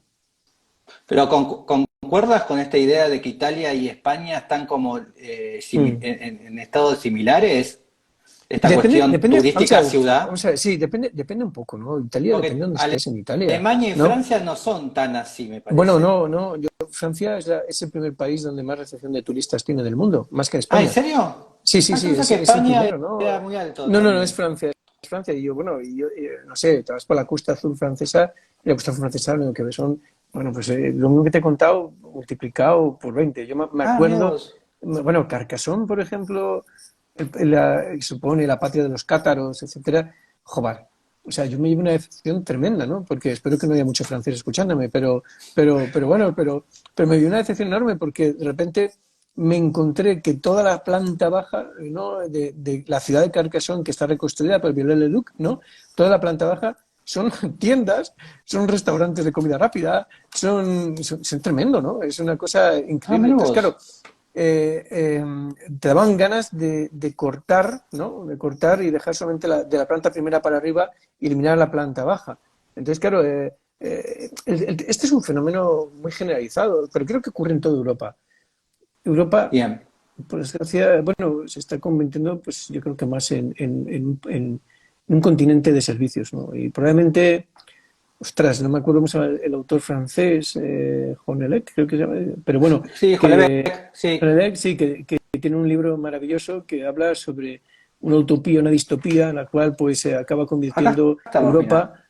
Pero ¿concuerdas con esta idea de que Italia y España están como Mm. en estados similares? Esta cuestión Depende, turística ciudad. vamos a ver, sí, depende un poco, ¿no? Italia depende de Porque donde estés en Italia, Alemania y ¿no? Francia no son tan así, me Bueno, parece. no, no. Francia es el primer país donde más recepción de turistas tiene del mundo, más que en Ah, ¿en España. serio? Sí, sí, Ah, yo sí, pensaba que es el España primero, ¿no? era muy alto No, no, no, es también. Francia, es Francia. Y yo, bueno, no sé, te vas por la Costa Azul francesa y la Costa Azul francesa lo único que ves son, bueno, pues lo mismo que te he contado multiplicado por 20. Yo me Ah, mira acuerdo, vos. bueno, Carcassonne, por ejemplo, supone la patria de los cátaros, etcétera. Joder, o sea, yo me llevo una decepción tremenda, ¿no? Porque espero que no haya mucho francés escuchándome, pero bueno, pero me dio una decepción enorme porque de repente me encontré que toda la planta baja, ¿no? de la ciudad de Carcassonne, que está reconstruida por Viollet-le-Duc, ¿no? Toda la planta baja son tiendas, son restaurantes de comida rápida, son tremendo, ¿no? Es una cosa Ah, increíble. mira Entonces, claro, vos. eh, eh, te daban ganas de cortar, ¿no? De cortar y dejar solamente de la planta primera para arriba y eliminar la planta baja. Entonces, claro, este es un fenómeno muy generalizado, pero creo que ocurre en toda Europa. Europa, Bien. por desgracia, bueno, se está convirtiendo, pues yo creo que más en un continente de servicios, ¿no? Y probablemente, ostras, no me acuerdo cómo se llama el autor francés, Jonelec, creo que se llama, pero bueno, Sí, que Jolebeck, sí. Jonelec sí, que tiene un libro maravilloso que habla sobre una utopía, una distopía, en la cual pues se acaba Acá convirtiendo estamos, Europa. mira.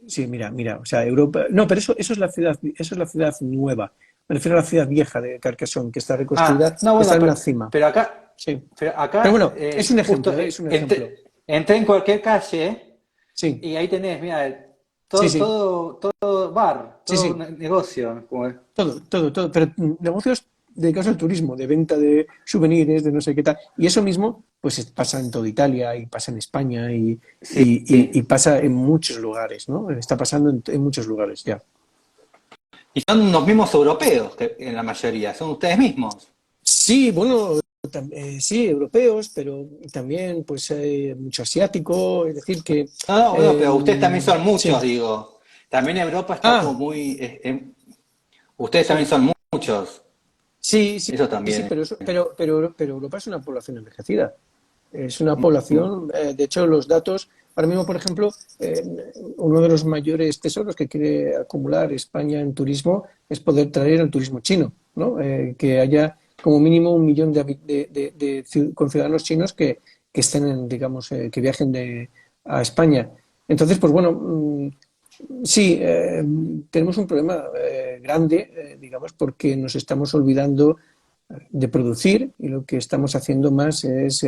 Sí, mira, o sea, Europa. No, pero eso es la ciudad nueva. Me refiero a la ciudad vieja de Carcassonne, que está reconstruida, Ah, no, está bueno, en una cima. pero acá, Sí. pero Pero acá bueno, es un justo ejemplo, ¿eh? Es un ejemplo. entré en cualquier calle Sí, y ahí tenés, mira, sí, todo, sí, todo bar, sí, todo sí. negocio. Todo. Pero negocios dedicados al turismo, de venta de souvenirs, de no sé qué tal. Y eso mismo, pues pasa en toda Italia y pasa en España Sí, y pasa en muchos lugares, ¿no? Está pasando en muchos lugares ya. y son los mismos europeos, que, en la mayoría, son ustedes mismos. Sí, bueno, sí, europeos, pero también pues mucho asiático, es decir que No, no, bueno, pero ustedes también son muchos, sí. digo. También Europa está como Ah, muy... ustedes también sí, son muchos. sí, sí, Eso sí, también. pero Europa es una población envejecida. Es una Mm. población, de hecho, los datos, ahora mismo, por ejemplo, uno de los mayores tesoros que quiere acumular España en turismo es poder traer el turismo chino, ¿no? Que haya como mínimo 1 millón de conciudadanos chinos que estén, digamos, que viajen a España. Entonces, pues bueno, sí, tenemos un problema grande, digamos, porque nos estamos olvidando de producir y lo que estamos haciendo más es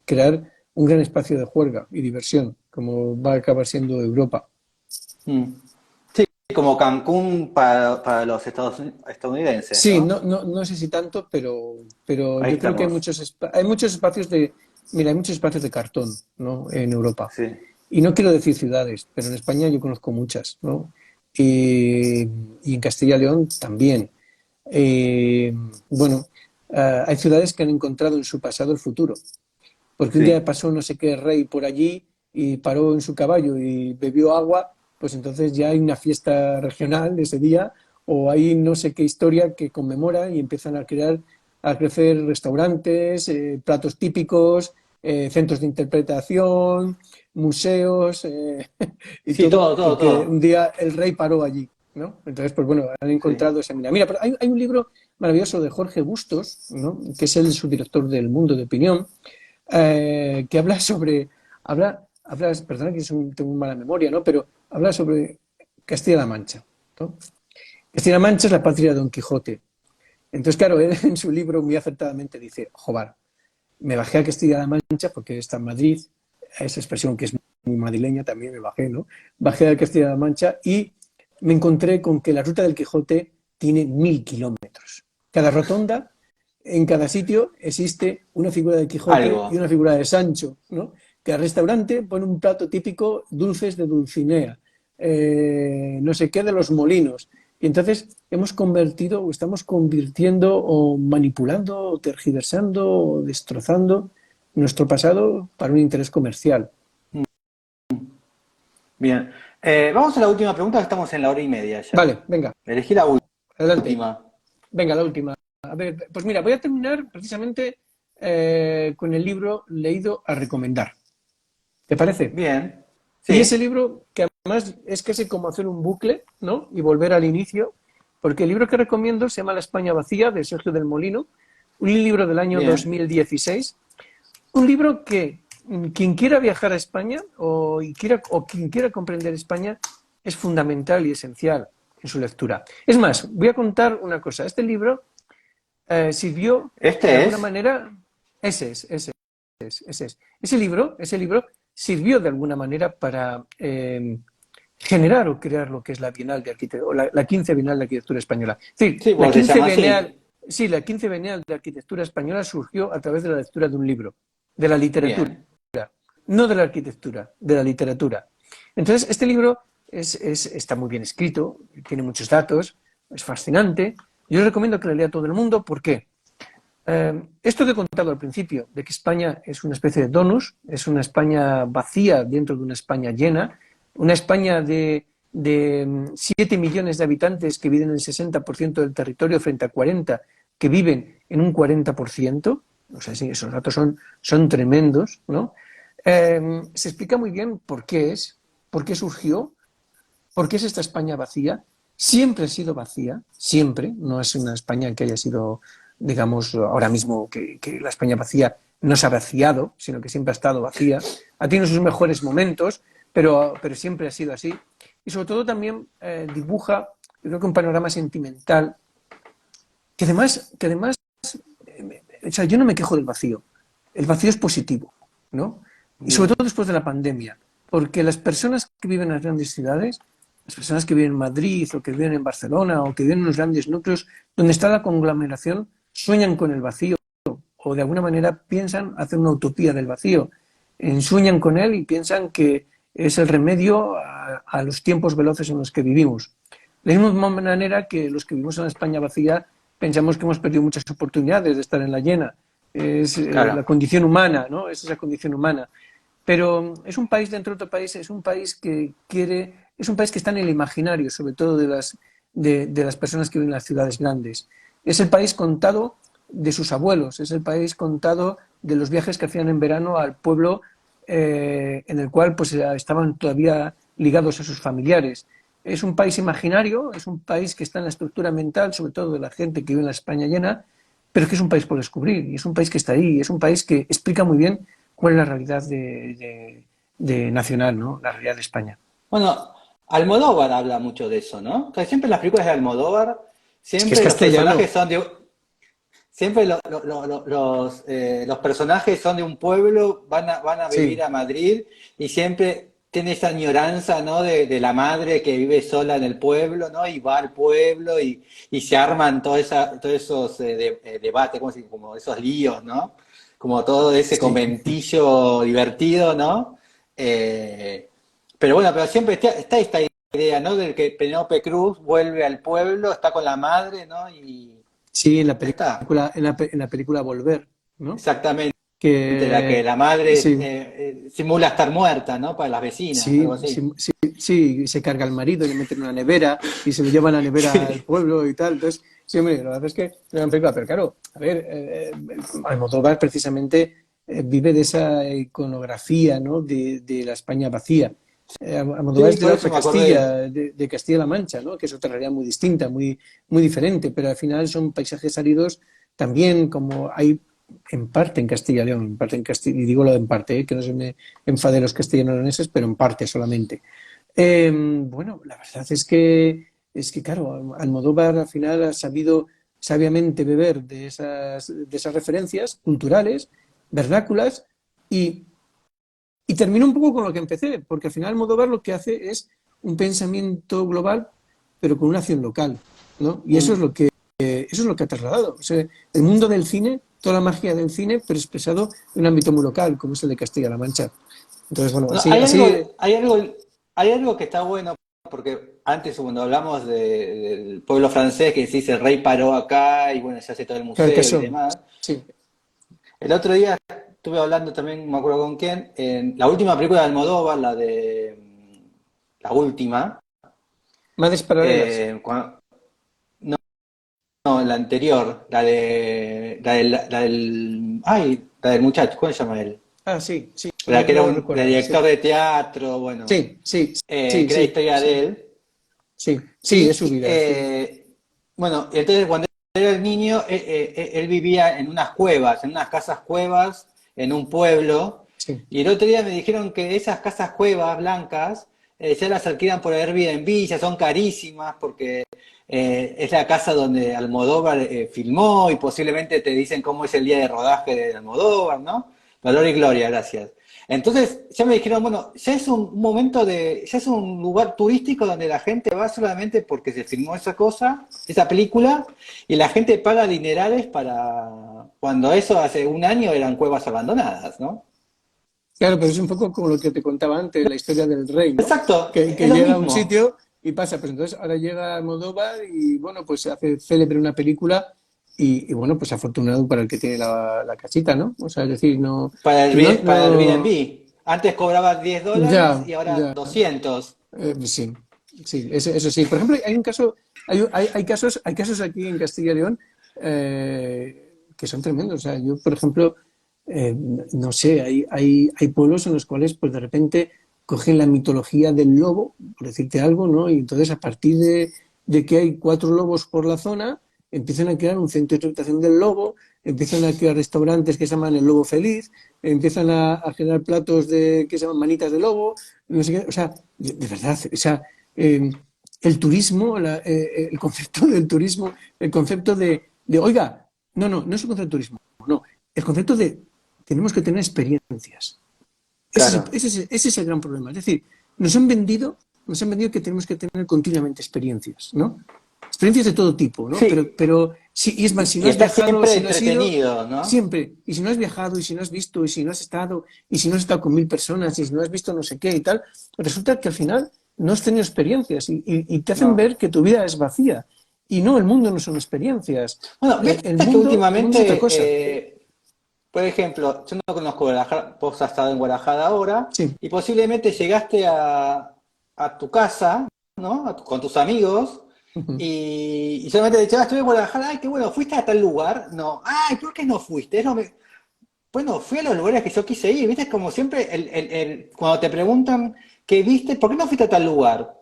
crear un gran espacio de juerga y diversión, como va a acabar siendo Europa. Mm. Sí, como Cancún para los estadounidenses, Sí, ¿no? no sé si tanto, pero Ahí yo creo que estamos. hay muchos espacios mira, hay muchos espacios de cartón, ¿no? En Europa. Sí. Y no quiero decir ciudades, pero en España yo conozco muchas, ¿no? Y en Castilla y León también. Eh, bueno, hay ciudades que han encontrado en su pasado el futuro. porque un Sí. día pasó no sé qué rey por allí y paró en su caballo y bebió agua, pues entonces ya hay una fiesta regional ese día, o hay no sé qué historia que conmemora y empiezan a crecer restaurantes, platos típicos, centros de interpretación, museos, y Sí, todo, todo, todo, porque un todo. día el rey paró allí, ¿no? Entonces, pues bueno, han Sí. encontrado esa mina. Mira, pero hay un libro maravilloso de Jorge Bustos, ¿no? Que es el subdirector del Mundo de Opinión, que habla sobre, perdona que tengo mala memoria, ¿no? Pero habla sobre Castilla-La Mancha, ¿no? Castilla-La Mancha es la patria de Don Quijote. Entonces, claro, él en su libro muy acertadamente dice, joder, me bajé a Castilla-La Mancha porque está en Madrid, esa expresión que es muy madrileña también me bajé, ¿no? Bajé a Castilla-La Mancha y me encontré con que la ruta del Quijote tiene 1000 kilómetros. Cada rotonda, en cada sitio existe una figura de Quijote y Algo. una figura de Sancho, ¿no? Cada restaurante pone un plato típico, dulces de Dulcinea, no sé qué de los molinos. Y entonces hemos convertido o estamos convirtiendo o manipulando o tergiversando o destrozando nuestro pasado para un interés comercial. Bien. Vamos a la última pregunta, que estamos en la hora y media ya. Vale, venga, Elegí la adelante. última. Venga, la última. A ver, pues mira, voy a terminar precisamente con el libro leído a recomendar. ¿Te parece? Bien. Y ese Sí. libro, que además es casi como hacer un bucle, ¿no? Y volver al inicio, porque el libro que recomiendo se llama La España vacía, de Sergio del Molino, un libro del año Bien. 2016, un libro que quien quiera viajar a España o quien quiera comprender España es fundamental y esencial en su lectura. Es más, voy a contar una cosa. Este libro sirvió de Este alguna es. manera, ese libro sirvió de alguna manera para generar o crear lo que es la Bienal de Arquitectura, la 15 Bienal de Arquitectura Española. Es decir, Sí, la porque se 15 llama Bienal, así. sí, la 15 Bienal de Arquitectura Española surgió a través de la lectura de un libro, de la literatura, Bien. no de la arquitectura, de la literatura. Entonces, este libro está muy bien escrito, tiene muchos datos, es fascinante. Yo recomiendo que lo lea todo el mundo. ¿Por qué? Esto que he contado al principio, de que España es una especie de donus, es una España vacía dentro de una España llena, una España de 7 millones de habitantes que viven en el 60% del territorio frente a 40 que viven en un 40%, o sea, sí, esos datos son tremendos, ¿no? Se explica muy bien por qué surgió, por qué es esta España vacía. Siempre ha sido vacía, siempre, no es una España que haya sido, digamos, ahora mismo que la España vacía no se ha vaciado, sino que siempre ha estado vacía. Ha tenido sus mejores momentos, pero siempre ha sido así. Y sobre todo también dibuja, yo creo que un panorama sentimental, que además o sea, yo no me quejo del vacío. El vacío es positivo, ¿no? Y sobre todo Bien. después de la pandemia, porque las personas que viven en las grandes ciudades, las personas que viven en Madrid o que viven en Barcelona o que viven en los grandes núcleos donde está la conglomeración, sueñan con el vacío o de alguna manera piensan hacer una utopía del vacío. Sueñan con él y piensan que es el remedio a los tiempos veloces en los que vivimos. De la misma manera que los que vivimos en la España vacía pensamos que hemos perdido muchas oportunidades de estar en la llena. Es la Claro. condición humana, ¿no? Es esa condición humana. Pero es un país dentro de otro país, es un país que quiere, es un país que está en el imaginario, sobre todo de las personas que viven en las ciudades grandes. Es el país contado de sus abuelos, es el país contado de los viajes que hacían en verano al pueblo en el cual pues estaban todavía ligados a sus familiares. Es un país imaginario, es un país que está en la estructura mental, sobre todo de la gente que vive en la España llena, pero es que es un país por descubrir, y es un país que está ahí, es un país que explica muy bien cuál es la realidad de nacional, ¿no? La realidad de España. Bueno, Almodóvar habla mucho de eso, ¿no? Que siempre en las películas de Almodóvar, Es que es siempre los personajes castellano. son de, siempre los personajes son de un pueblo, van a vivir Sí, a Madrid y siempre tiene esa añoranza, ¿no? De la madre que vive sola en el pueblo, ¿no? Y va al pueblo y se arman todos esos debates, como esos líos, ¿no? Como todo ese sí. conventillo divertido, ¿no? Eh, pero bueno, pero siempre está esta idea, ¿no? De que Penélope Cruz vuelve al pueblo, está con la madre, ¿no? Y Sí, en la ya está. película, en la película Volver, ¿no? Exactamente. de la que que la madre sí, simula estar muerta, ¿no? Para las vecinas, algo sí, así. sí, sí, sí, se carga al marido y le mete en una nevera y se lo lleva a la nevera al Sí. pueblo y tal. Entonces, sí, hombre, la verdad es que es una película, pero claro, a ver, Almodóvar precisamente vive de esa iconografía, ¿no? De la España vacía. Almodóvar Sí, es de por la eso otra me acordé. Castilla, de Castilla-La Mancha, ¿no? Que es otra realidad muy distinta, muy, muy diferente, pero al final son paisajes áridos también como hay en parte en Castilla y León, en parte en Castilla, y digo lo de en parte, que no se me enfade los castellano-leoneses, pero en parte solamente. Bueno, la verdad es que, claro, Almodóvar al final ha sabido sabiamente beber de esas referencias culturales, vernáculas, y, y termino un poco con lo que empecé, porque al final Almodóvar lo que hace es un pensamiento global, pero con una acción local, ¿no? Y Mm. eso es lo que ha trasladado. O sea, el mundo del cine, toda la magia del cine, pero expresado en un ámbito muy local, como es el de Castilla-La Mancha. Entonces, bueno, No, así, así, hay algo que está bueno, porque antes cuando hablamos del pueblo francés, que decís el rey paró acá y bueno, se hace todo el museo y Carcassonne, demás. sí. El otro día estuve hablando también, no me acuerdo con quién, en la última película de Almodóvar, la última, Madres paralelas. eh, cua- no, no, la anterior, la del muchacho, ¿cómo se llama él? Ah, sí, sí, La que era no lo un recuerdo. director Sí, de teatro, bueno, sí, sí, sí, que era la sí, historia sí, de él. sí, sí, es su Y vida, sí. bueno, entonces cuando era el niño, él vivía en unas cuevas, en unas casas cuevas, en un pueblo. Sí. Y el otro día me dijeron que esas casas cuevas blancas ya las alquilan por Airbnb, ya son carísimas porque es la casa donde Almodóvar filmó y posiblemente te dicen cómo es el día de rodaje de Almodóvar, ¿no? Valor y gloria, gracias. Entonces ya me dijeron, bueno, ya es un momento ya es un lugar turístico donde la gente va solamente porque se filmó esa cosa, esa película, y la gente paga dinerales para, cuando eso hace un año eran cuevas abandonadas, ¿no? Claro, pero es un poco como lo que te contaba antes, la historia del rey, ¿no? Exacto, Que es lo llega a un mismo. sitio y pasa, pues entonces ahora llega Almodóvar y bueno, pues se hace célebre una película y bueno, pues afortunado para el que tiene la casita, ¿no? O sea, es decir, no, que no, Para el no, Airbnb. Antes cobrabas $10 ya, y ahora ya. 200. Sí, sí, eso sí. Por ejemplo, hay un caso, hay casos aquí en Castilla y León que son tremendos. O sea, yo, por ejemplo, no sé, hay pueblos en los cuales, pues de repente cogen la mitología del lobo, por decirte algo, ¿no? Y entonces a partir de que hay 4 lobos por la zona, empiezan a crear un centro de interpretación del lobo, empiezan a crear restaurantes que se llaman el Lobo Feliz, empiezan a generar platos que se llaman manitas de lobo, no sé qué, o sea, de verdad, o sea, eh, el turismo, el concepto del turismo, el concepto oiga, no es el concepto de turismo, no, el concepto de tenemos que tener experiencias. Claro. Ese es el gran problema. Es decir, nos han vendido que tenemos que tener continuamente experiencias, ¿no? Experiencias de todo tipo, ¿no? Sí, Pero sí, y es más, si no y has está viajado, siempre si no has ido, entretenido, ¿no? siempre. Y si no has viajado, y si no has visto, y si no has estado, y si no has estado con 1000 personas, y si no has visto no sé qué y tal, resulta que al final no has tenido experiencias y te hacen No. ver que tu vida es vacía. Y no, el mundo no son experiencias. Bueno, El viste que mundo es otra cosa. últimamente, por ejemplo, yo no conozco Guadalajara, vos has estado en Guadalajara ahora, Sí. y posiblemente llegaste a tu casa, ¿no? Con tus amigos, Ujú. y solamente te estuve en Guadalajara, ay, qué bueno, ¿fuiste a tal lugar? No, ay, ¿por qué no fuiste? Bueno, fui a los lugares que yo quise ir, ¿viste? Como siempre, cuando te preguntan qué viste, ¿por qué no fuiste a tal lugar?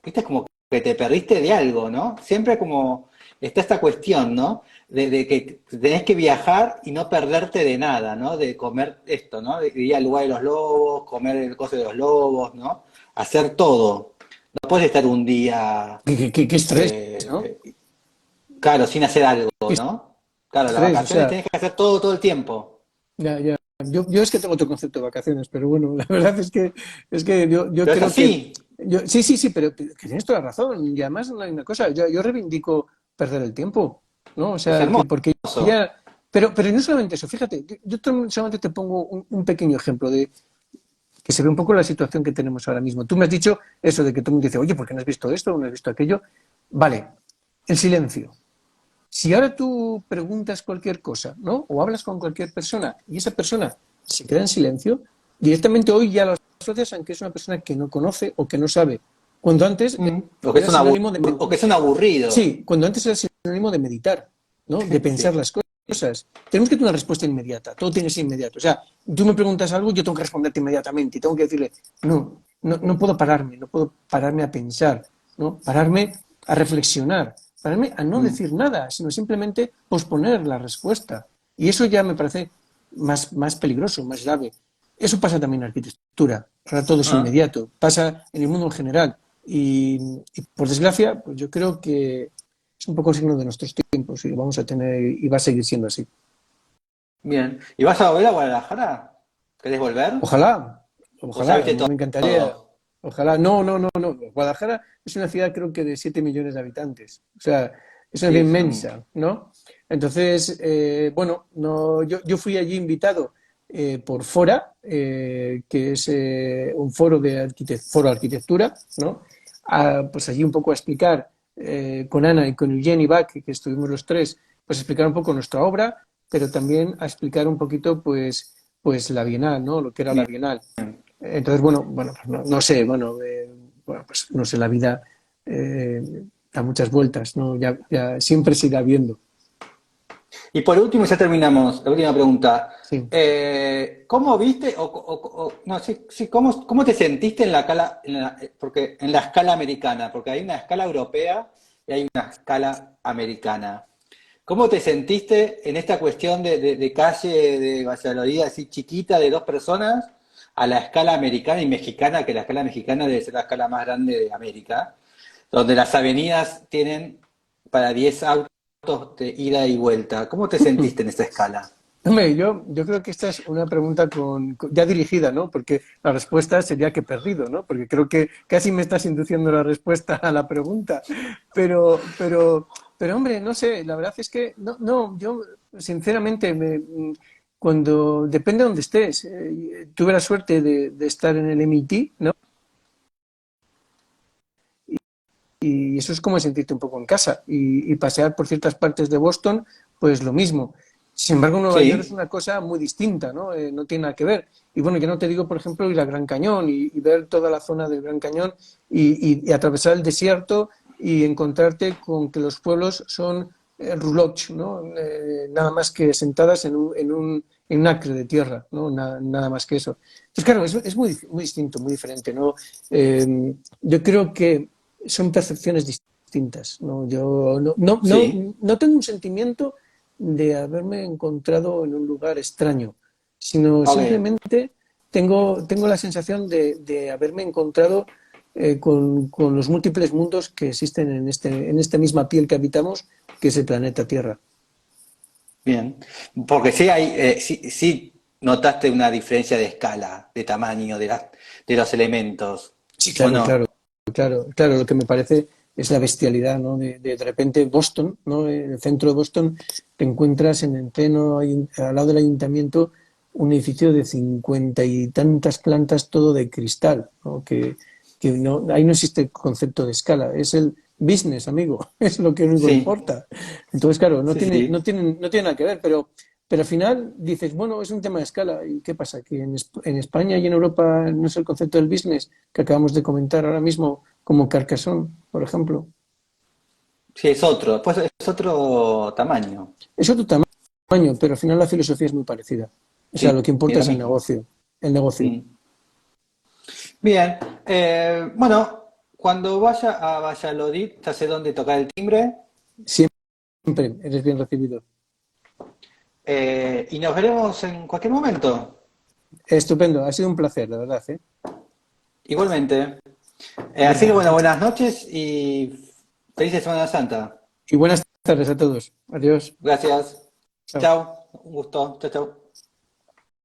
¿Viste? Como que te perdiste de algo, ¿no? Siempre como está esta cuestión, ¿no? De que tenés que viajar y no perderte de nada, ¿no? De comer esto, ¿no? De ir al lugar de los lobos, comer el coso de los lobos, ¿no? Hacer todo. No puedes estar un día, Qué estrés, ¿no? eh, claro, sin hacer algo, Qué ¿no? Claro, las estrés, o vacaciones sea, tenés que hacer todo el tiempo. ya, ya. Yo es que tengo otro concepto de vacaciones, pero bueno, la verdad es que yo Pero es creo que así. sí, sí, sí, pero que tienes toda la razón. Y además no hay una cosa, yo reivindico perder el tiempo, ¿no? O Es sea, que porque hermoso. ya, pero no solamente eso, fíjate, solamente te pongo un pequeño ejemplo de que se ve un poco la situación que tenemos ahora mismo. Tú me has dicho eso de que todo el mundo dice, oye, ¿por qué no has visto esto o no has visto aquello? Vale, el silencio. Si ahora tú preguntas cualquier cosa, ¿no? O hablas con cualquier persona y esa persona se queda en silencio, directamente hoy ya lo asocias a que es una persona que no conoce o que no sabe. Cuando antes O que es era sinónimo de... o que es un aburrido. Sí, cuando antes era sinónimo de meditar, ¿no? De pensar Sí. las cosas. Tenemos que tener una respuesta inmediata, todo tiene que ser inmediato. O sea, tú me preguntas algo, yo tengo que responderte inmediatamente y tengo que decirle, no puedo pararme, no puedo pararme a pensar, ¿no? Pararme a reflexionar, pararme a no Mm. decir nada, sino simplemente posponer la respuesta. Y eso ya me parece más peligroso, más grave. Eso pasa también en arquitectura. Ahora todo es Ah. inmediato, pasa en el mundo en general. Y por desgracia, pues yo creo que es un poco el signo de nuestros tiempos y lo vamos a tener y va a seguir siendo así. Bien. ¿Y vas a volver a Guadalajara? ¿Querés volver? Ojalá, ¿O ya ojalá, viste me encantaría. todo? Ojalá, no. Guadalajara es una ciudad creo que de 7 millones de habitantes. O sea, es una Sí, ciudad son... inmensa, ¿no? Entonces, bueno, no, yo fui allí invitado por Fora, que es un foro foro de arquitectura, ¿no? Pues allí un poco a explicar con Ana y con Eugene y Bach, que estuvimos los tres, pues explicar un poco nuestra obra, pero también a explicar un poquito, pues la Bienal, ¿no? Lo que era la Bien. Bienal. Entonces, bueno, pues no sé, bueno, pues no sé, la vida eh, da muchas vueltas, ¿no? Ya siempre se irá viendo. Y por último, ya terminamos. La última pregunta. Sí. ¿Cómo viste no, sí, sí, cómo te sentiste en la escala, porque en la escala americana? Porque hay una escala europea y hay una escala americana. ¿Cómo te sentiste en esta cuestión de calle de Valladolid así chiquita de dos personas a la escala americana y mexicana, que la escala mexicana debe ser la escala más grande de América, donde las avenidas tienen para 10 autos de ida y vuelta? ¿Cómo te sentiste en esa escala? Hombre, yo creo que esta es una pregunta ya dirigida, ¿no? Porque la respuesta sería que perdido, ¿no? Porque creo que casi me estás induciendo la respuesta a la pregunta. Pero hombre, no sé, la verdad es que no, yo sinceramente cuando depende de donde estés, tuve la suerte de estar en el MIT, ¿no? Y eso es como sentirte un poco en casa. Y pasear por ciertas partes de Boston, pues lo mismo. Sin embargo, Nueva York es Sí. una cosa muy distinta, ¿no? No tiene nada que ver. Y bueno, ya no te digo, por ejemplo, ir al Gran Cañón y ver toda la zona del Gran Cañón y atravesar el desierto y encontrarte con que los pueblos son roulottes, ¿no? Nada más que sentadas en un acre de tierra, ¿no? Nada más que eso. Entonces, claro, es muy distinto, muy diferente, ¿no? Yo creo que son percepciones distintas, ¿no? Yo Sí. no tengo un sentimiento de haberme encontrado en un lugar extraño, sino Ok. simplemente tengo la sensación de haberme encontrado con los múltiples mundos que existen en esta misma piel que habitamos, que es el planeta Tierra. Bien. Porque sí hay, sí notaste una diferencia de escala, de tamaño de los elementos, Sí, ¿o claro, no? claro. Lo que me parece es la bestialidad, ¿no? De repente Boston, ¿no? En el centro de Boston te encuentras en el pleno, al lado del ayuntamiento, un edificio de 50 y tantas plantas, todo de cristal, ¿no? Que no, ahí no existe el concepto de escala, es el business, amigo, es lo que único Sí, importa. Entonces, claro, sí, sí. no tiene nada que ver, pero al final dices, bueno, es un tema de escala. ¿Y qué pasa? Que en España y en Europa no es el concepto del business que acabamos de comentar ahora mismo, como Carcassonne, por ejemplo. Sí, es otro, pues es otro tamaño. Es otro tamaño, pero al final la filosofía es muy parecida. O sea, Sí, lo que importa lo es el mismo. negocio. El negocio. Mm. Bien, bueno, cuando vaya a Valladolid, ya sé dónde tocar el timbre, Siempre eres bien recibido. y nos veremos en cualquier momento. Estupendo, ha sido un placer, la verdad, ¿eh? Igualmente. Así que Venga, bueno, buenas noches y felices Semana Santa. y buenas tardes a todos. Adiós. Gracias. Chao. Chao. Un gusto. Chao, chao.